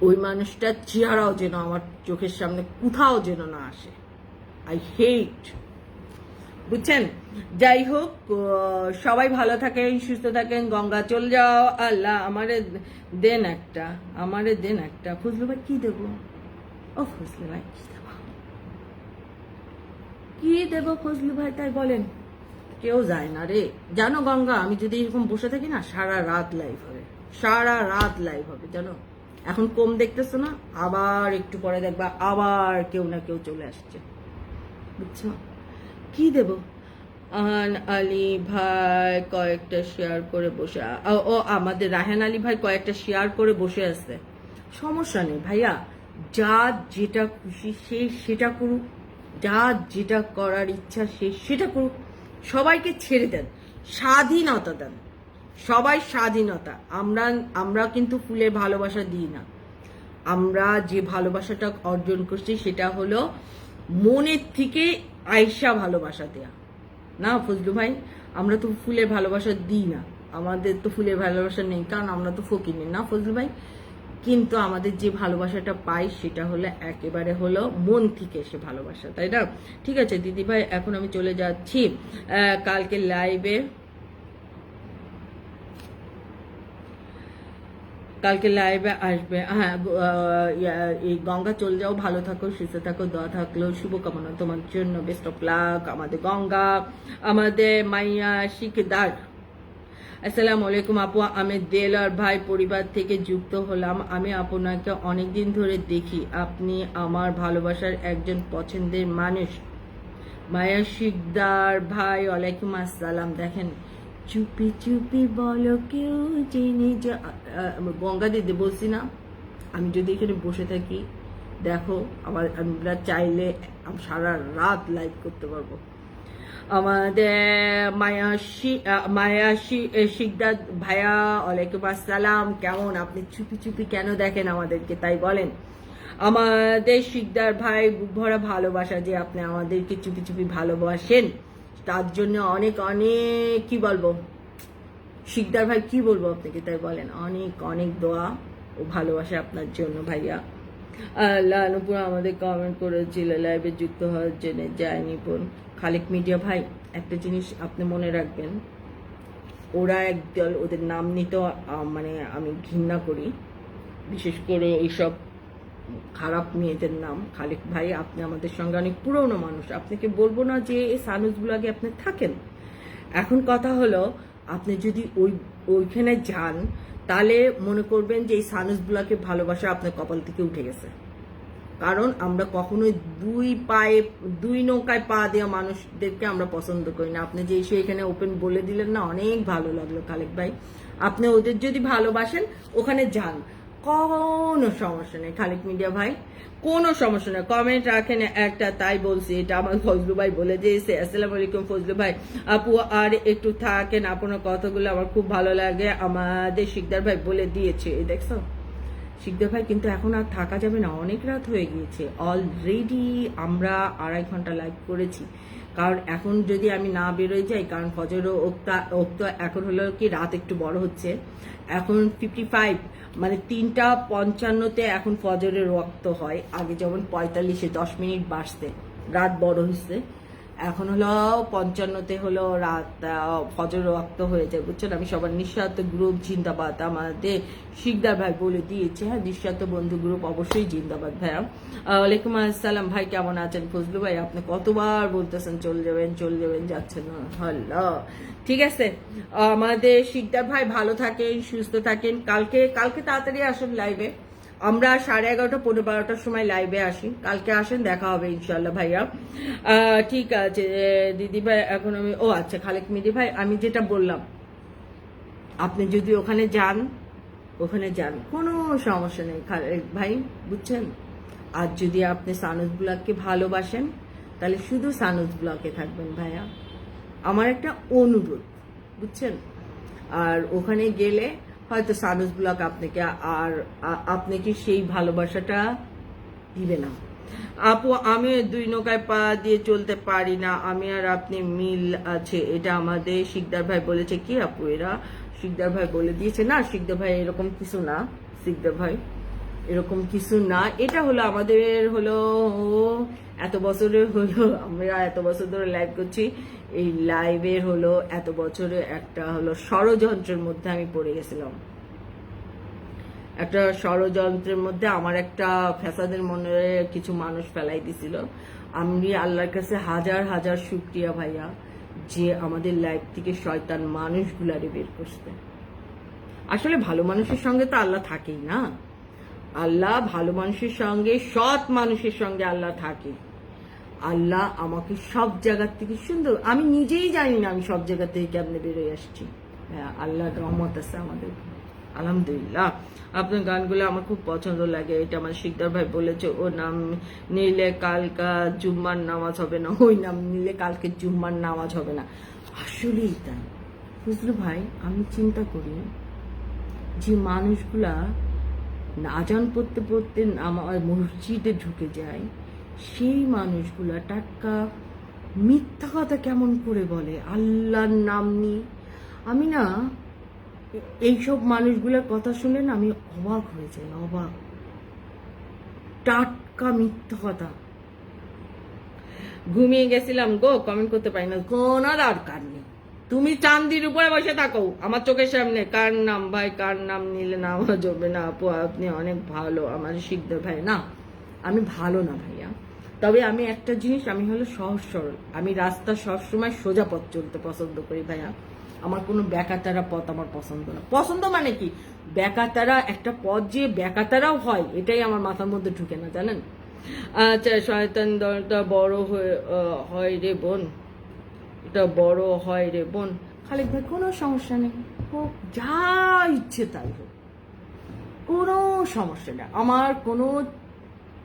ওই মানুষটার চেহারাও যেন আমার চোখের সামনে কোথাও যেন না আসে। আই হেট, বুঝছেন। যাই হোক, সবাই ভালো থাকেন, সুস্থ থাকেন, গঙ্গা চল যাও। আল্লাহ আমারে দেন একটা ফজলু ভাই, কি দেবো? ও ফজলু ভাই কি দেবো ফজলু ভাই, তাই বলেন কেউ যায় না রে, জানো গঙ্গা, আমি যদি এরকম বসে থাকি না সারা রাত লাইভ হবে, সারা রাত লাইভ হবে জানো। এখন কম দেখতেছো না, আবার একটু পরে দেখবা আবার কেউ না কেউ চলে আসছে, বুঝছো। কি দেব? আহান আলী ভাই কয়েকটা শেয়ার করে বসে ও আমাদের রায়হান আলী ভাই কয়েকটা শেয়ার করে বসে আছে। সমস্যা নেই ভাইয়া, যা যেটা খুশি সে সেটা করুক, যা যেটা করার ইচ্ছা সে সেটা করুক, সবাইকে ছেড়ে দেন, স্বাধীনতা দেন, সবাই স্বাধীনতা। আমরা কিন্তু ফুলের ভালোবাসা দিই না, আমরা যে ভালোবাসাটা অর্জন করছি সেটা হলো মনের থেকে আয়সা ভালোবাসা দেয়া না ফজলু ভাই। আমরা তো ফুলের ভালোবাসা দিই না, আমাদের তো ফুলের ভালোবাসা নেই, কারণ আমরা তো ফকির না ফজলু ভাই। কিন্তু আমাদের যে ভালোবাসাটা পাই সেটা হলো একেবারে হলো মন থেকে এসে ভালোবাসা, তাই না? ঠিক আছে দিদি ভাই, এখন আমি চলে যাচ্ছি কালকে লাইভে, কালকে লাইভে আসবে। হ্যাঁ এই গঙ্গা চলে যাও, ভালো থাকো, সুস্থ থাকো, দোয়া থাকলো, শুভকামনা তোমার জন্য, বেস্ট অফ লাক। আমাদের গঙ্গা, আমাদের মাইয়া শিকদার, আসসালামু আলাইকুম আপু, আমি দেলার ভাই পরিবার থেকে যুক্ত হলাম। আমি আপনাকে অনেকদিন ধরে দেখি, আপনি আমার ভালোবাসার একজন পছন্দের মানুষ। মায়া শিকদার ভাই ওয়ালাইকুম আসসালাম। দেখেন চুপি চুপি বলো কেউ জেনে যা, গঙ্গা দিদি বলছি না, আমি যদি এখানে বসে থাকি দেখো আমরা চাইলে সারা রাত লাইভ করতে পারবো। আমাদের মায়া শিকদার ভাইয়া ওয়ালাইকুম আসসালাম, কেমন আপনি? চুপি চুপি কেন দেখেন আমাদেরকে তাই বলেন। আমাদের শিকদার ভাই বুক ভরা ভালোবাসা, যে আপনি আমাদেরকে চুপি চুপি ভালোবাসেন তার জন্য অনেক অনেক কি বলবো শিকদার ভাই, কি বলবো আপনাকে তাই বলেন, অনেক অনেক দোয়া ও ভালোবাসা আপনার জন্য ভাইয়া। লালপুর আমাদের কমেন্ট করেছিল লাইভে যুক্ত হওয়ার জন্য, জয় নিপুণ। খালেক মিডিয়া ভাই একটা জিনিস আপনি মনে রাখবেন, ওরা একদল, ওদের নাম নিতে মানে আমি ঘৃণা করি, বিশেষ করে এইসব খারাপ মেয়েদের নাম। খালেক ভাই আপনি আমাদের সঙ্গে অনেক পুরনো মানুষ, আপনাকে বলবো না যে এই সানুসগুলোকে আপনি থাকেন। এখন কথা হলো আপনি যদি ওইখানে যান তাহলে মনে করবেন যে এই সানুসগুলোকে ভালোবাসা আপনার কপাল থেকে উঠে গেছে, কারণ আমরা কখনোই দুই নৌকায় পা দেওয়া মানুষদেরকে আমরা পছন্দ করি না। আপনি যে এসে এখানে ওপেন বলে দিলেন না, অনেক ভালো লাগলো খালেক ভাই। আপনি ওদের যদি ভালোবাসেন ওখানে যান, কোনো সমস্যা নেই খালেক মিডিয়া ভাই, কোনো সমস্যা নেই। কমেন্ট রাখেন একটা, তাই বলছি, এটা আমার ফজলু ভাই বলে দিয়েছে। আসসালামু আলাইকুম ফজলু ভাই, আপু আর একটু থাকেন, আপনার কথাগুলো আমার খুব ভালো লাগে, আমাদের শিকদার ভাই বলে দিয়েছে। এই দেখছো শিকদার ভাই, কিন্তু এখন আর থাকা যাবে না, অনেক রাত হয়ে গিয়েছে অলরেডি, আমরা 2.5 ঘন্টা লাইভ করেছি। কারণ এখন যদি আমি না বেরোয় যাই, কারণ ফজর ওক্তা এখন হলো কি রাত একটু বড় হচ্ছে, এখন 55 মানে 3:55 এখন ফজরের ওয়াক্ত হয়, আগে যেমন 45-এ 10 মিনিট বাড়ছে, রাত বড় হচ্ছে, এখন হলো 55-তে হলো রাত ফজর ওয়াক্ত হয়ে যায়, বুঝছেন। আমি সবার নিঃস্বার্থ গ্রুপ জিন্দাবাদ, আমাদের শিকদার ভাই বলে দিয়েছে, হ্যাঁ নিঃস্বার্থ বন্ধু গ্রুপ অবশ্যই জিন্দাবাদ ভাইয়া। ওয়ালাইকুম আসসালাম ভাই, কেমন আছেন? ফজলু ভাই আপনি কতবার বলতেছেন চলে যাবেন যাচ্ছেন না, হ্যালো ঠিক আছে। আমাদের শিকদার ভাই ভালো থাকেন, সুস্থ থাকেন। কালকে তাড়াতাড়ি আসেন লাইভে, আমরা 11:30 12টার সময় লাইভে আসি, কালকে আসেন, দেখা হবে ইনশাল্লাহ ভাইয়া। ঠিক আছে দিদি ভাই, এখন আমি আচ্ছা খালেক মিদি ভাই, আমি যেটা বললাম আপনি যদি ওখানে যান কোনো সমস্যা নেই খালেক ভাই, বুঝছেন। আর যদি আপনি সানুস ব্লগকে ভালোবাসেন তাহলে শুধু সানুস ব্লগে থাকবেন ভাইয়া, আমার একটা অনুরোধ, বুঝছেন। আর ওখানে গেলে হয়তো সানুস ব্লগ আপনাকে আর আপনি কি সেই ভালোবাসাটা দিবে না। আপু আমি 2 নৌকায় পা দিয়ে চলতে পারি না, আমি আর আপনি মিল আছে, এটা আমাদের শিকদার ভাই বলেছে। কি আপু এরা শিকদার ভাই বলে দিয়েছে না? শিকদার ভাই এরকম কিছু না, শিকদার ভাই এরকম কিছু না, এটা হলো আমাদের হলো এত বছরের হলো, আমরা এত বছর ধরে লাইভ করছি, এই লাইভের হলো এত বছরে একটা হলো ষড়যন্ত্রের মধ্যে আমি পড়ে গেছিলাম, একটা ষড়যন্ত্রের মধ্যে আমার একটা ফ্যাসাদের মনে কিছু মানুষ ফেলাই দিছিল। আমি আল্লাহর কাছে হাজার হাজার শুকরিয়া ভাইয়া, যে আমাদের লাইফ থেকে শয়তান মানুষগুলারে বের করতে। আসলে ভালো মানুষের সঙ্গে তো আল্লাহ থাকেই না, আল্লাহ ভালো মানুষের সঙ্গে, সৎ মানুষের সঙ্গে আল্লাহ থাকে। আল্লাহ আমাকে সব জায়গার থেকে সুন্দর, আমি নিজেই জানি না আমি সব জায়গা থেকে কেমনে বেরোয় আসছি। হ্যাঁ, আল্লাহর রহমত আছে আমাদের, আলহামদুলিল্লাহ। আপনার গানগুলো আমার খুব পছন্দ লাগে। এটা আমার শিকদার ভাই বলেছে, ও নাম নিলে কালকা জুম্মার নামাজ হবে না, ওই নাম নিলে কালকে জুম্মার নামাজ হবে না। আসলেই তাই বুঝলো ভাই। আমি চিন্তা করি যে মানুষগুলা আজান পড়তে পড়তে আমার মসজিদে ঢুকে যায়, সেই মানুষগুলা টাটকা মিথ্যা কথা কেমন করে বলে আল্লাহর নাম নিয়ে। আমি না এইসব মানুষগুলোর কথা শুনলে না আমি অবাক হয়ে যাই, অবাক। টাটকা মিথ্যা কথা। ঘুমিয়ে গেছিলাম গো, কমেন্ট করতে পারি না, কোনো দরকার নেই। তুমি চান্দির উপরে বসে থাকো আমার চোখের সামনে। কার নাম ভাই, কার নাম নিলে নামাজ হবে না? আপু আপনি অনেক ভালো। আমার শিকদার ভাই, না আমি ভালো না ভাইয়া, তবে আমি একটা জিনিস, আমি হলো সহজ সরল। আমি রাস্তা সবসময় সোজা পথ চলতে পছন্দ করি ভাইয়া। আমার কোনো ব্যাকাতারা পথ আমার পছন্দ না। পছন্দ মানে কি, ব্যাকাতারা একটা পথ যে ব্যাকাতারাও হয়, এটাই আমার মাথার মধ্যে ঢুকে না, জানেন? আচ্ছা, শয়তান দলটা বড় হয় রে বোন, এটা বড় হয় রে বোন। খালিক ভাই কোনো সমস্যা নেই, হোক যা ইচ্ছে তাই হোক, কোনো সমস্যা নেই। আমার কোনো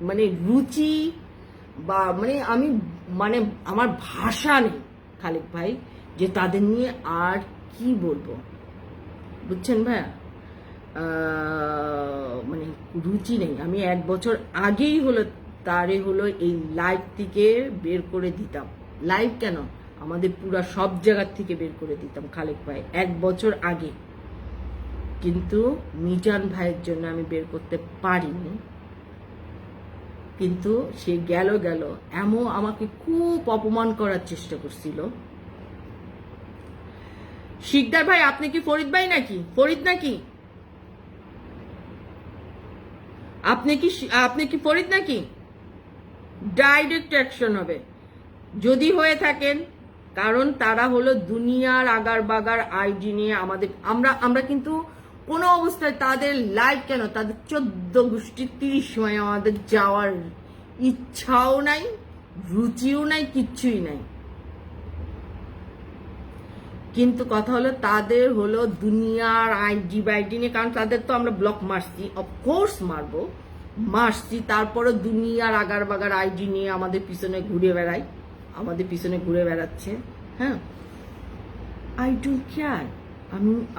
মানে রুচি বা আমি আমার ভাষা নেই খালিক ভাই, যে তাদের নিয়ে আর কি বলবো, বুঝছেন ভাইয়া? রুচি নেই। আমি 1 বছর আগেই হলো এই লাইভ থেকে বের করে দিতাম। লাইভ কেন, আমাদের পুরা সব জায়গার থেকে বের করে দিতাম খালেক ভাই 1 বছর আগে। কিন্তু মিজান ভাইয়ের জন্য আমি বের করতে পারিনি। কিন্তু সে গেল এমন আমাকে খুব অপমান করার চেষ্টা করছিল। শিকদার ভাই, আপনি কি ফরিদ ভাই নাকি? ফরিদ নাকি আপনি কি ফরিদ নাকি? ডাইরেক্ট অ্যাকশন হবে যদি হয়ে থাকেন, কারণ তারা হলো দুনিয়ার আগার বাগার আইডি নিয়ে আমাদের, আমরা কিন্তু কোনো অবস্থায় তাদের লাইভ কেন, তাদের 14 গোষ্ঠী 30 সময় আমাদের যাওয়ার ইচ্ছাও নাই, রুচিও নাই, কিচ্ছুই নাই। কিন্তু কথা হলো তাদের হলো দুনিয়ার আইডি বাইডি নিয়ে, কারণ তাদের তো আমরা ব্লক মারছি, অফকোর্স মারছি, তারপরে দুনিয়ার আগার বাগার আইডি নিয়ে আমাদের পিছনে ঘুরে বেড়াচ্ছে। হ্যাঁ, আই ডোন্ট কেয়ার।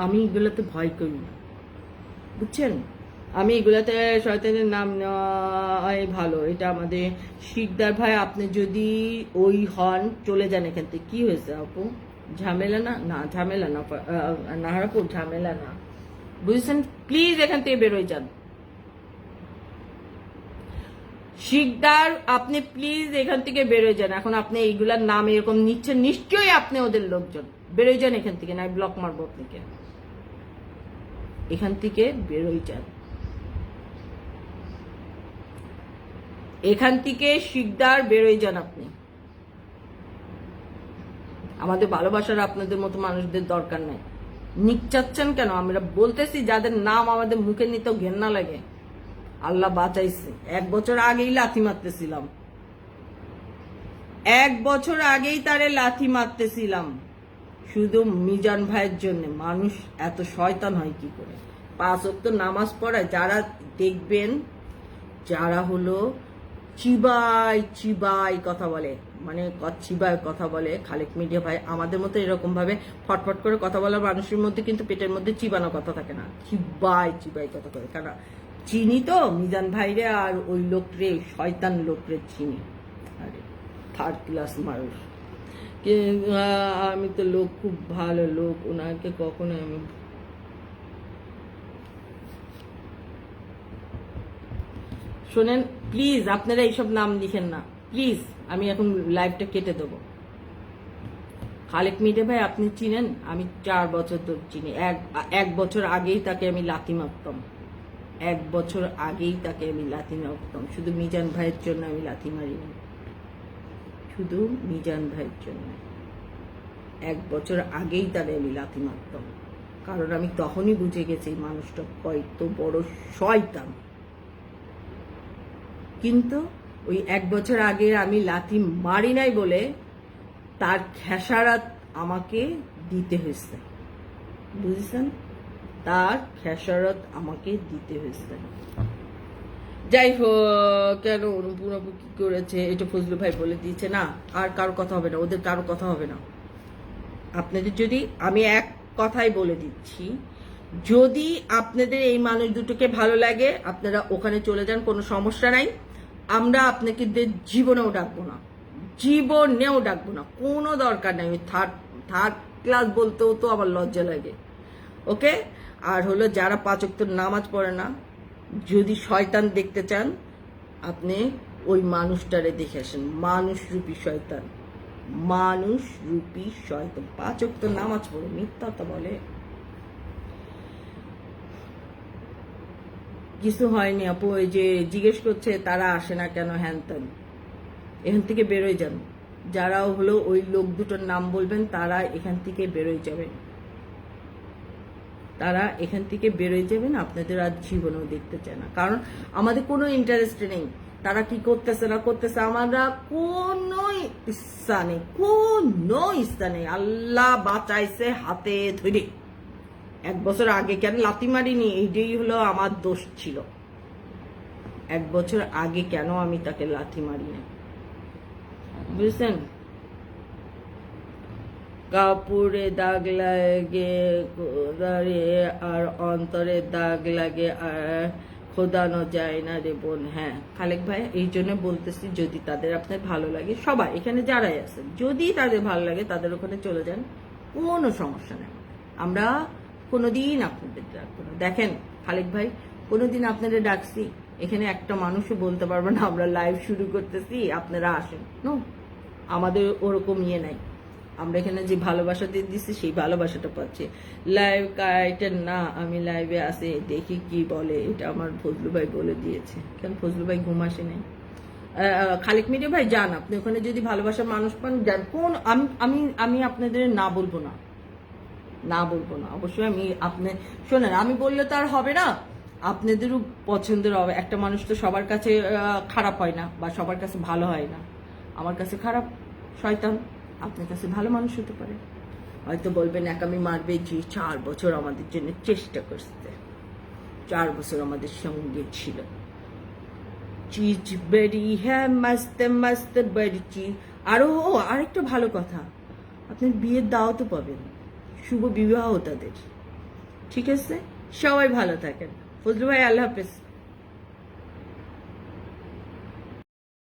আমি এগুলোতে ভয় করি না, বুঝছেন? আমি এগুলাতে শয়তানের নাম নেওয়াই ভালো। এটা আমাদের শিকদার ভাই, আপনি যদি ওই হন চলে যান এখান থেকে। কি হয়েছে আপু, ঝামেলা না? না ঝামেলা না নাহারাপুর, ঝামেলা না, বুঝছেন? প্লিজ এখান থেকে বেরোয় যান। শিকদার, আপনি প্লিজ এখান থেকে বেরোয় যান। এখন আপনি এইগুলার নাম এরকম নিচ্ছেন, নিশ্চয়ই আপনি ওদের লোকজন। বেরোয় যান এখান থেকে, না ব্লক মারবো আপনাকে। এখান থেকে বেরোয় যান, এখান থেকে শিকদার বেরোয় যান আপনি। আমাদের ভালোবাসার আপনাদের মতো মানুষদের দরকার নাই। নিচ্ছাচ্ছেন কেন? আমরা বলতেছি যাদের নাম আমাদের মুখে নিতেও ঘেন্না লাগে। আল্লাহ বাঁচাইছে। 1 বছর আগেই লাথি মারতেছিলাম, 1 বছর আগেই তারে লাথি মারতেছিলাম শুধু মিজান ভাইয়ের জন্য। মানুষ এত শয়তান হয় কি করে? 5 ওয়াক্ত নামাজ পড়ায় যারা দেখবেন, যারা হলো চিবাই কথা বলে, চিবাই কথা বলে। খালেক মিডিয়া ভাই আমাদের মতো এরকম ভাবে ফটফট করে কথা বলা মানুষের মধ্যে কিন্তু পেটের মধ্যে চিবানো কথা থাকে না, চিবাই কথা বলে। কারণ চিনি তো মিজান ভাইরে, আর ওই লোকরে, শয়তান লোকরে চিনি। আরে 3rd ক্লাস মানুষ। আমি তো লোক, খুব ভালো লোক, ওনাকে কখনো আমি শোনেন প্লিজ, আপনারা এইসব নাম লিখেন না প্লিজ। আমি এখন লাইভটা কেটে দেবো। খালেক মিডিয়া ভাই আপনি চিনেন? আমি 4 বছর ধরে চিনি। 1 বছর আগেই তাকে আমি লাথি মারতাম, 1 বছর আগেই তাকে আমি লাথি মারতাম। শুধু মিজান ভাইয়ের জন্য আমি লাথি মারিনি, শুধু মিজান ভাইয়ের জন্য। 1 বছর আগেই তারে আমি লাথি মারতাম, কারণ আমি তখনই বুঝে গেছি এই মানুষটা কত বড় শয়তান। কিন্তু ওই 1 বছর আগে আমি লাথি মারি নাই বলে তার খেসারত আমাকে দিতে হয়েছে, বুঝছেন? তার খেসারত আমাকে দিতে হয়েছে। যাই হোক, কেন অনুপুর আপু কি করেছে এটা ফজলু ভাই বলে দিয়েছে না, আর কারো কথা হবে না, ওদের কারো কথা হবে না। আপনাদের যদি আমি এক কথাই বলে দিচ্ছি, যদি আপনাদের এই মানুষ দুটোকে ভালো লাগে আপনারা ওখানে চলে যান, কোনো সমস্যা নাই। আমরা আপনাকে জীবনেও ডাকবো না, জীবনেও ডাকবো না, কোনো দরকার নাই। থার্ড ক্লাস বলতেও তো আমার লজ্জা লাগে। ওকে? আর হলো যারা 5 ওয়াক্ত নামাজ পড়ে না, যদি শয়তান দেখতে চান আপনি ওই মানুষটারে দেখে আসেন, মানুষ রূপী শয়তান, মানুষ রূপী শয়তান। 5 ওয়াক্ত নামাজ পড়ে মিথ্যা তো বলে। কিছু হয়নি আপু, ওই যে জিজ্ঞেস করছে তারা আসে না কেন, হ্যান ত্যান, এখান থেকে বেরোয় যান। যারা হলো ওই লোক দুটোর নাম বলবেন তারা এখান থেকে বেরোয় যাবেন, তারা এখান থেকে বেরোয় যাবেন, আপনাদের আর জীবনেও দেখতে চায় না। কারণ আমাদের কোনো ইন্টারেস্ট নেই তারা কি করতেছে না করতেছে, আমরা কোনো ইচ্ছা নেই, কোনো ইচ্ছা নেই। আল্লাহ বাঁচাইছে হাতে ধরে। 1 বছর আগে কেন লাথি মারিনি, এইটাই হলো আমার দোষ ছিল। 1 বছর আগে কেন আমি তাকে লাথি মারিনি, বুঝছেন? কাপড়ে দাগ লাগে আর অন্তরে দাগ লাগে আর খোদানো যায় না রে বোন। হ্যাঁ খালেক ভাই, এই জন্য বলতেছি যদি তাদের আপনার ভালো লাগে, সবাই এখানে যারাই আছেন যদি তাদের ভালো লাগে তাদের ওখানে চলে যান, কোনো সমস্যা নেই। আমরা কোনোদিন আপনাদের ডাকবো না। দেখেন খালেক ভাই, কোনোদিন আপনাদের ডাকছি এখানে একটা মানুষও বলতে পারবে না আমরা লাইভ শুরু করতেছি আপনারা আসেন, নো, আমাদের ওরকম ইয়ে নাই। আমরা এখানে যে ভালোবাসা দিয়ে দিচ্ছি সেই ভালোবাসাটা পাচ্ছি। লাইভ কাইটেন না, আমি লাইভে আসে দেখি কি বলে, এটা আমার ফজলু ভাই বলে দিয়েছে। কেন ফজলু ভাই ঘুম আসে নাই? খালেক মিডিয়া ভাই যান, আপনি ওখানে যদি ভালোবাসার মানুষ পান যান। কোন আমি আমি আমি আপনাদের না বলবো না, না বলবো না, অবশ্যই আমি আপনি শোনেন, আমি বললে তো আর হবে না, আপনাদেরও পছন্দের হবে। একটা মানুষ তো সবার কাছে খারাপ হয় না বা সবার কাছে ভালো হয় না। আমার কাছে খারাপ শয়তান, আপনার কাছে ভালো মানুষ হতে পারে। হয়তো বলবেন একামি মারবে, যে 4 বছর আমাদের জন্য চেষ্টা করতে, 4 বছর আমাদের সঙ্গে ছিল। চিজ বেরি হ্যাঁ মাস্তে মাস্তে বেরি চিজ। আরো আরেকটা ভালো কথা, আপনার বিয়ের দাওয়াতও পাবেন, শুভ বিবাহ তাদের। ঠিক আছে, সবাই ভালো থাকেন। ফজলু ভাই আল্লাহ হাফেজ।